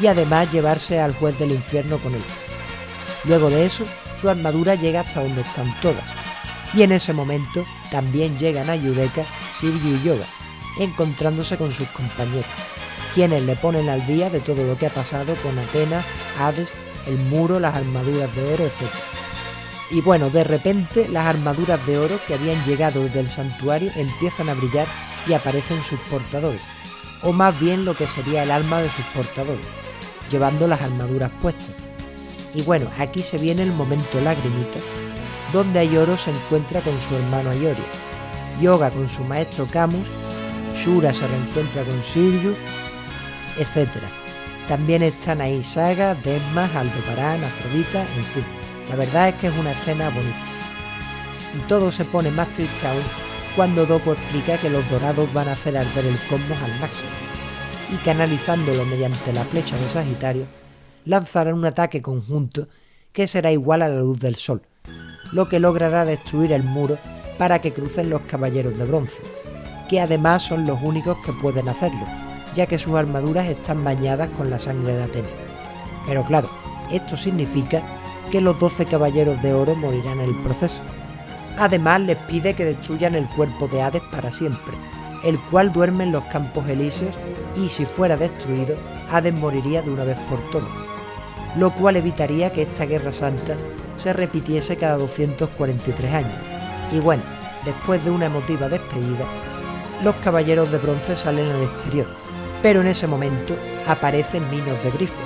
y además llevarse al juez del infierno con él. Luego de eso, su armadura llega hasta donde están todas, y en ese momento también llegan a Yudeca, Siryu y Yoga, encontrándose con sus compañeros, quienes le ponen al día de todo lo que ha pasado con Atenas, Hades, el muro, las armaduras de oro, etc. Y bueno, de repente las armaduras de oro que habían llegado desde el santuario empiezan a brillar y aparecen sus portadores, o más bien lo que sería el alma de sus portadores, llevando las armaduras puestas. Y bueno, aquí se viene el momento lagrimita, donde Ayoro se encuentra con su hermano Ayoria, Yoga con su maestro Camus, Shura se reencuentra con Siryu, etc. También están ahí Saga, Desmas, Aldebarán, Afrodita, en fin. La verdad es que es una escena bonita. Y todo se pone más triste aún cuando Doppo explica que los dorados van a hacer arder el cosmos al máximo, y canalizándolo mediante la flecha de Sagitario, lanzarán un ataque conjunto que será igual a la luz del sol, lo que logrará destruir el muro para que crucen los caballeros de bronce, que además son los únicos que pueden hacerlo, ya que sus armaduras están bañadas con la sangre de Atenas. Pero claro, esto significa que los 12 caballeros de oro morirán en el proceso. Además les pide que destruyan el cuerpo de Hades para siempre, el cual duerme en los campos elíseos, y si fuera destruido, Hades moriría de una vez por todas, lo cual evitaría que esta guerra santa se repitiese cada 243 años. Y bueno, después de una emotiva despedida, los caballeros de bronce salen al exterior, pero en ese momento aparece Minos de Grifo,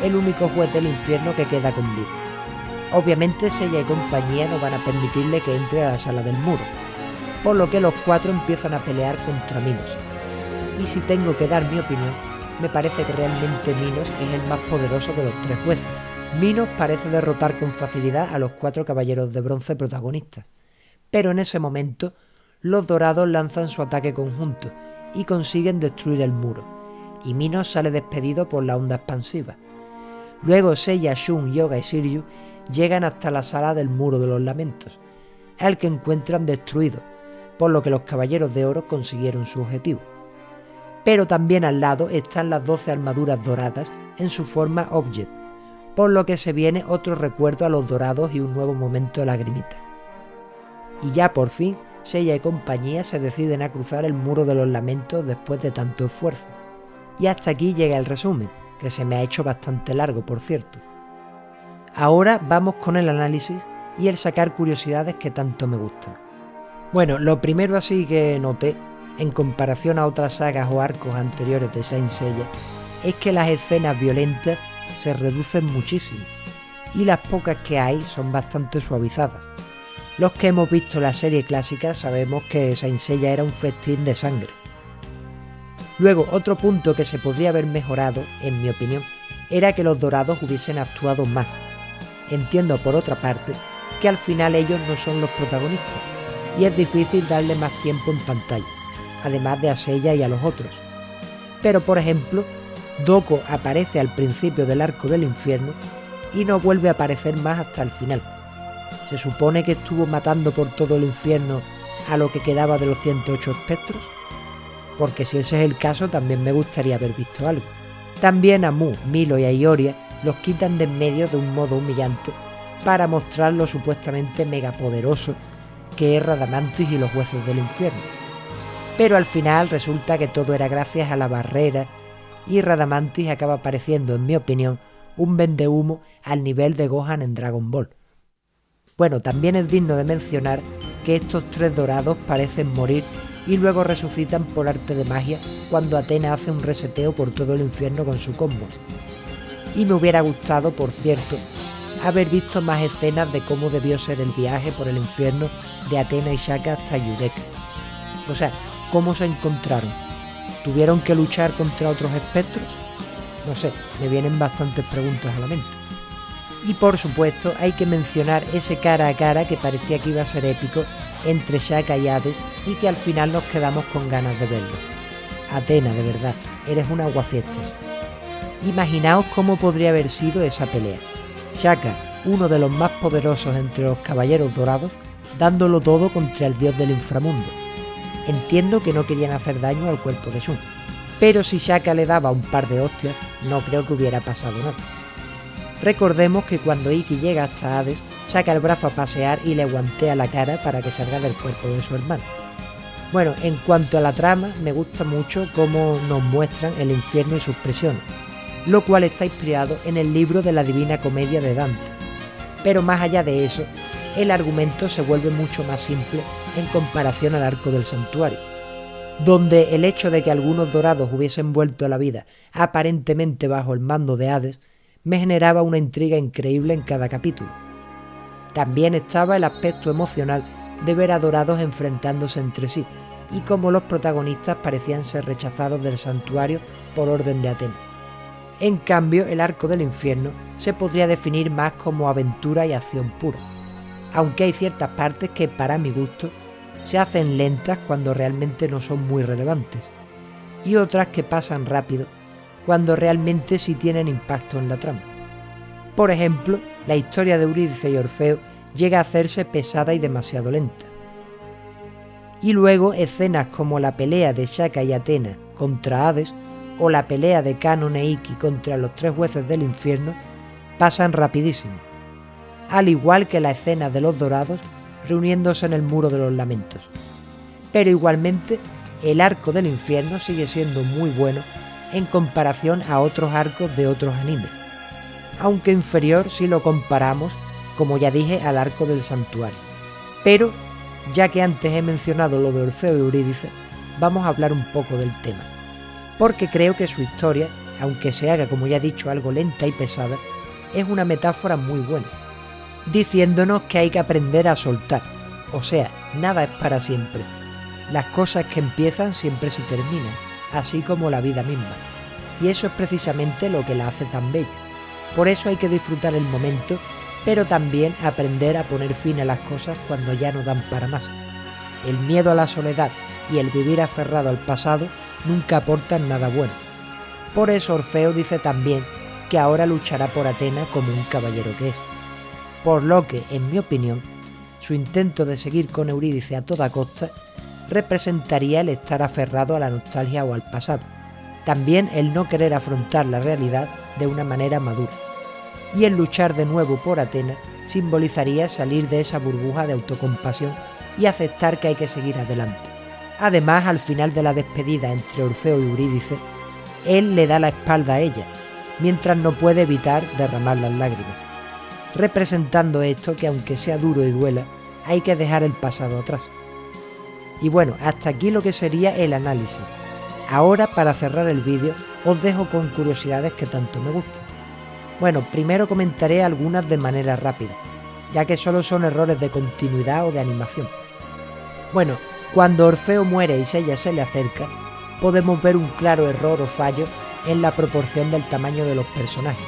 el único juez del infierno que queda con vida. Obviamente Seiya y compañía no van a permitirle que entre a la sala del muro, por lo que los 4 empiezan a pelear contra Minos. Y si tengo que dar mi opinión, me parece que realmente Minos es el más poderoso de los 3 jueces. Minos parece derrotar con facilidad a los 4 caballeros de bronce protagonistas, pero en ese momento los dorados lanzan su ataque conjunto y consiguen destruir el muro, y Minos sale despedido por la onda expansiva. Luego Seiya, Shun, Yoga y Siryu llegan hasta la sala del Muro de los Lamentos, al que encuentran destruido, por lo que los caballeros de oro consiguieron su objetivo. Pero también al lado están las 12 armaduras doradas en su forma Object, por lo que se viene otro recuerdo a los dorados y un nuevo momento de lagrimita. Y ya por fin, Seiya y compañía se deciden a cruzar el Muro de los Lamentos después de tanto esfuerzo. Y hasta aquí llega el resumen, que se me ha hecho bastante largo, por cierto. Ahora vamos con el análisis y el sacar curiosidades que tanto me gustan. Bueno, lo primero así que noté, en comparación a otras sagas o arcos anteriores de Saint Seiya, es que las escenas violentas se reducen muchísimo, y las pocas que hay son bastante suavizadas. Los que hemos visto la serie clásica sabemos que Saint Seiya era un festín de sangre. Luego, otro punto que se podría haber mejorado, en mi opinión, era que los dorados hubiesen actuado más. Entiendo, por otra parte, que al final ellos no son los protagonistas, y es difícil darle más tiempo en pantalla, además de a Seiya y a los otros. Pero por ejemplo, Doko aparece al principio del arco del infierno y no vuelve a aparecer más hasta el final. ¿Se supone que estuvo matando por todo el infierno a lo que quedaba de los 108 espectros? Porque si ese es el caso, también me gustaría haber visto algo. También a Mu, Milo y a Ioria los quitan de en medio de un modo humillante para mostrar lo supuestamente megapoderoso que es Radamantis y los huesos del infierno. Pero al final resulta que todo era gracias a la barrera y Radamantis acaba pareciendo, en mi opinión, un vendehumo al nivel de Gohan en Dragon Ball. Bueno, también es digno de mencionar que estos tres dorados parecen morir y luego resucitan por arte de magia cuando Athena hace un reseteo por todo el infierno con su cosmos. Y me hubiera gustado, por cierto, haber visto más escenas de cómo debió ser el viaje por el infierno de Athena y Shaka hasta Yudeka. O sea, ¿cómo se encontraron? ¿Tuvieron que luchar contra otros espectros? No sé, me vienen bastantes preguntas a la mente. Y por supuesto hay que mencionar ese cara a cara que parecía que iba a ser épico entre Shaka y Hades y que al final nos quedamos con ganas de verlo. Athena, de verdad, eres un aguafiestas. Imaginaos cómo podría haber sido esa pelea. Shaka, uno de los más poderosos entre los caballeros dorados, dándolo todo contra el dios del inframundo. Entiendo que no querían hacer daño al cuerpo de Shun, pero si Shaka le daba un par de hostias, no creo que hubiera pasado nada. Recordemos que cuando Ikki llega hasta Hades, saca el brazo a pasear y le guantea la cara para que salga del cuerpo de su hermano. Bueno, en cuanto a la trama, me gusta mucho cómo nos muestran el infierno y sus prisiones, lo cual está inspirado en el libro de la Divina Comedia de Dante. Pero más allá de eso, el argumento se vuelve mucho más simple en comparación al arco del santuario, donde el hecho de que algunos dorados hubiesen vuelto a la vida aparentemente bajo el mando de Hades me generaba una intriga increíble en cada capítulo. También estaba el aspecto emocional de ver a dorados enfrentándose entre sí y cómo los protagonistas parecían ser rechazados del santuario por orden de Athena. En cambio, el arco del infierno se podría definir más como aventura y acción pura, aunque hay ciertas partes que, para mi gusto, se hacen lentas cuando realmente no son muy relevantes, y otras que pasan rápido cuando realmente sí tienen impacto en la trama. Por ejemplo, la historia de Eurídice y Orfeo llega a hacerse pesada y demasiado lenta. Y luego escenas como la pelea de Shaka y Athena contra Hades o la pelea de Kanon e Ikki contra los tres jueces del infierno pasan rapidísimo, al igual que la escena de los dorados reuniéndose en el muro de los lamentos. Pero igualmente, el arco del infierno sigue siendo muy bueno en comparación a otros arcos de otros animes, aunque inferior si lo comparamos, como ya dije, al arco del santuario. Pero, ya que antes he mencionado lo de Orfeo y Eurídice, vamos a hablar un poco del tema, porque creo que su historia, aunque se haga, como ya he dicho, algo lenta y pesada, es una metáfora muy buena, diciéndonos que hay que aprender a soltar, o sea, nada es para siempre. Las cosas que empiezan siempre se terminan, así como la vida misma, y eso es precisamente lo que la hace tan bella. Por eso hay que disfrutar el momento, pero también aprender a poner fin a las cosas cuando ya no dan para más. El miedo a la soledad y el vivir aferrado al pasado nunca aportan nada bueno. Por eso Orfeo dice también que ahora luchará por Athena como un caballero que es. Por lo que, en mi opinión, su intento de seguir con Eurídice a toda costa representaría el estar aferrado a la nostalgia o al pasado. También el no querer afrontar la realidad de una manera madura. Y el luchar de nuevo por Athena simbolizaría salir de esa burbuja de autocompasión y aceptar que hay que seguir adelante. Además, al final de la despedida entre Orfeo y Eurídice, él le da la espalda a ella, mientras no puede evitar derramar las lágrimas, representando esto que aunque sea duro y duela, hay que dejar el pasado atrás. Y bueno, hasta aquí lo que sería el análisis. Ahora, para cerrar el vídeo, os dejo con curiosidades que tanto me gustan. Bueno, primero comentaré algunas de manera rápida, ya que solo son errores de continuidad o de animación. Bueno, cuando Orfeo muere y Seiya se le acerca, podemos ver un claro error o fallo en la proporción del tamaño de los personajes.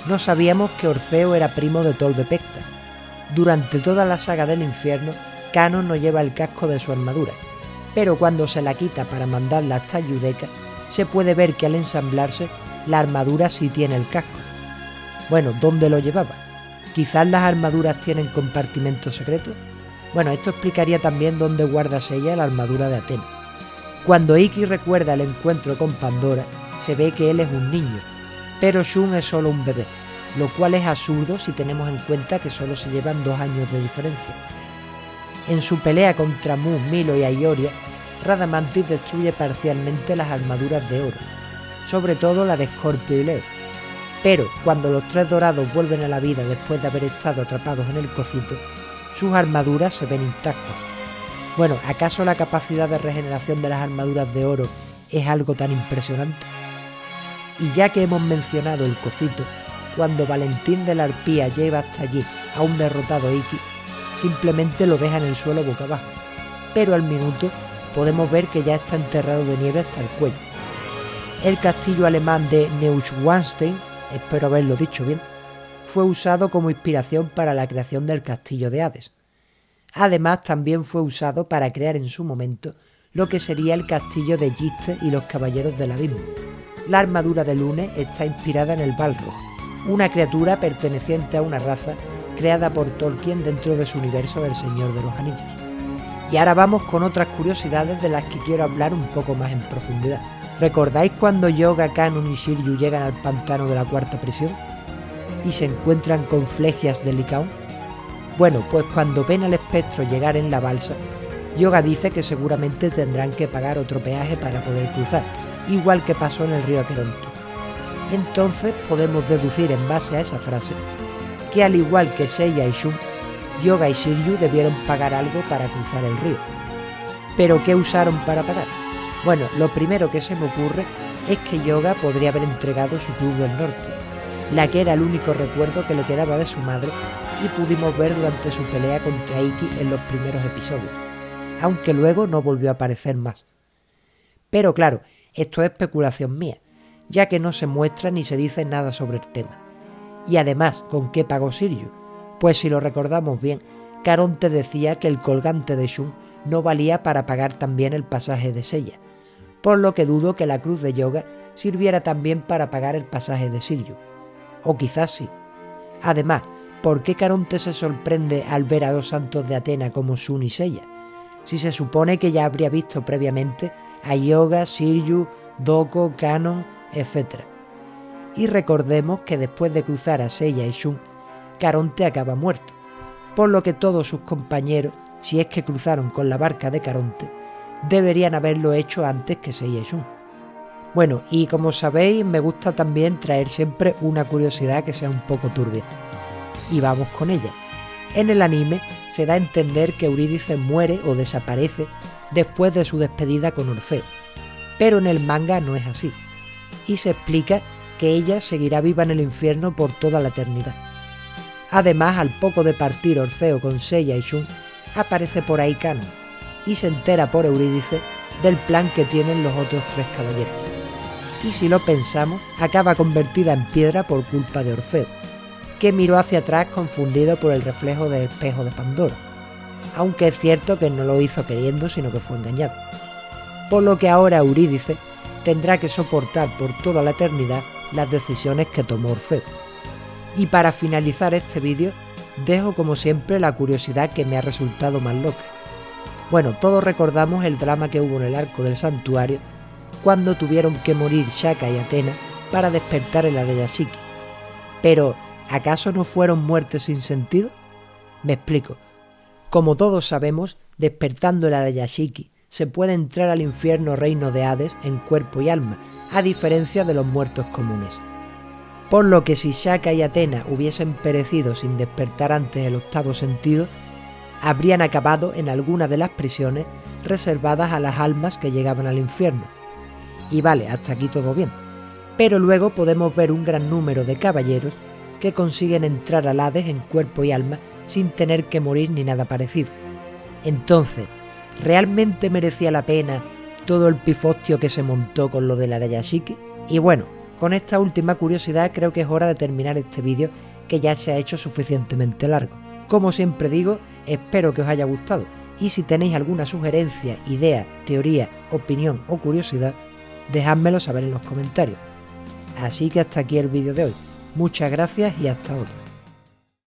No sabíamos que Orfeo era primo de Tolbepecta. Durante toda la saga del infierno, Kanon no lleva el casco de su armadura, pero cuando se la quita para mandarla hasta Yudeka, se puede ver que al ensamblarse la armadura sí tiene el casco. Bueno, ¿dónde lo llevaba? ¿Quizás las armaduras tienen compartimentos secretos? Bueno, esto explicaría también dónde guarda Seiya la armadura de Athena. Cuando Ikki recuerda el encuentro con Pandora, se ve que él es un niño, pero Shun es solo un bebé, lo cual es absurdo si tenemos en cuenta que solo se llevan 2 años de diferencia. En su pelea contra Mu, Milo y Aioria, Radamantis destruye parcialmente las armaduras de oro, sobre todo la de Scorpio y Leo. Pero cuando los 3 dorados vuelven a la vida después de haber estado atrapados en el cocito, sus armaduras se ven intactas. Bueno, ¿acaso la capacidad de regeneración de las armaduras de oro es algo tan impresionante? Y ya que hemos mencionado el cocito, cuando Valentín de la Arpía lleva hasta allí a un derrotado Ikki, simplemente lo deja en el suelo boca abajo, pero al minuto podemos ver que ya está enterrado de nieve hasta el cuello. El castillo alemán de Neuschwanstein, espero haberlo dicho bien, fue usado como inspiración para la creación del castillo de Hades. Además, también fue usado para crear en su momento lo que sería el castillo de Giste y los caballeros del abismo. La armadura de Lune está inspirada en el Balrog, una criatura perteneciente a una raza creada por Tolkien dentro de su universo del Señor de los Anillos. Y ahora vamos con otras curiosidades de las que quiero hablar un poco más en profundidad. ¿Recordáis cuando Yoga, Kanon y Shiryu llegan al pantano de la cuarta prisión y se encuentran con Flegias de Lycaon? Bueno, pues cuando ven al espectro llegar en la balsa, Yoga dice que seguramente tendrán que pagar otro peaje para poder cruzar, igual que pasó en el río Aqueronte. Entonces podemos deducir en base a esa frase que al igual que Seiya y Shun, Yoga y Shiryu debieron pagar algo para cruzar el río. ¿Pero qué usaron para pagar? Bueno, lo primero que se me ocurre es que Yoga podría haber entregado su Cruz del Norte, la que era el único recuerdo que le quedaba de su madre y pudimos ver durante su pelea contra Ikki en los primeros episodios, aunque luego no volvió a aparecer más. Pero claro, esto es especulación mía, ya que no se muestra ni se dice nada sobre el tema. Y además, ¿con qué pagó Shiryu? Pues si lo recordamos bien, Caronte decía que el colgante de Shun no valía para pagar también el pasaje de Seiya, por lo que dudo que la cruz de Yoga sirviera también para pagar el pasaje de Shiryu. O quizás sí. Además, ¿por qué Caronte se sorprende al ver a 2 santos de Atenas como Shun y Seiya, si se supone que ya habría visto previamente a Yoga, Shiryu, Doko, Kanon, etc.? Y recordemos que después de cruzar a Seiya y Shun, Caronte acaba muerto, por lo que todos sus compañeros, si es que cruzaron con la barca de Caronte, deberían haberlo hecho antes que Seiya y Shun. Bueno, y como sabéis, me gusta también traer siempre una curiosidad que sea un poco turbia. Y vamos con ella. En el anime se da a entender que Eurídice muere o desaparece después de su despedida con Orfeo, pero en el manga no es así, y se explica que ella seguirá viva en el infierno por toda la eternidad. Además, al poco de partir Orfeo con Seiya y Shun, aparece por ahí Kanon, y se entera por Eurídice del plan que tienen los otros 3 caballeros. Y si lo pensamos, acaba convertida en piedra por culpa de Orfeo, que miró hacia atrás confundido por el reflejo del espejo de Pandora, aunque es cierto que no lo hizo queriendo, sino que fue engañado. Por lo que ahora Eurídice tendrá que soportar por toda la eternidad las decisiones que tomó Orfeo. Y para finalizar este vídeo, dejo como siempre la curiosidad que me ha resultado más loca. Bueno, todos recordamos el drama que hubo en el arco del santuario cuando tuvieron que morir Shaka y Athena para despertar el Arayashiki. Pero, ¿acaso no fueron muertes sin sentido? Me explico. Como todos sabemos, despertando el Arayashiki, se puede entrar al infierno reino de Hades en cuerpo y alma, a diferencia de los muertos comunes. Por lo que si Shaka y Athena hubiesen perecido sin despertar antes el 8º sentido, habrían acabado en alguna de las prisiones reservadas a las almas que llegaban al infierno. Y vale, hasta aquí todo bien. Pero luego podemos ver un gran número de caballeros que consiguen entrar al Hades en cuerpo y alma sin tener que morir ni nada parecido. Entonces, ¿realmente merecía la pena todo el pifostio que se montó con lo del Arayashiki? Y bueno, con esta última curiosidad creo que es hora de terminar este vídeo, que ya se ha hecho suficientemente largo. Como siempre digo, espero que os haya gustado, y si tenéis alguna sugerencia, idea, teoría, opinión o curiosidad, Dejádmelo saber en los comentarios. Así que hasta aquí el vídeo de hoy. Muchas gracias y hasta otro.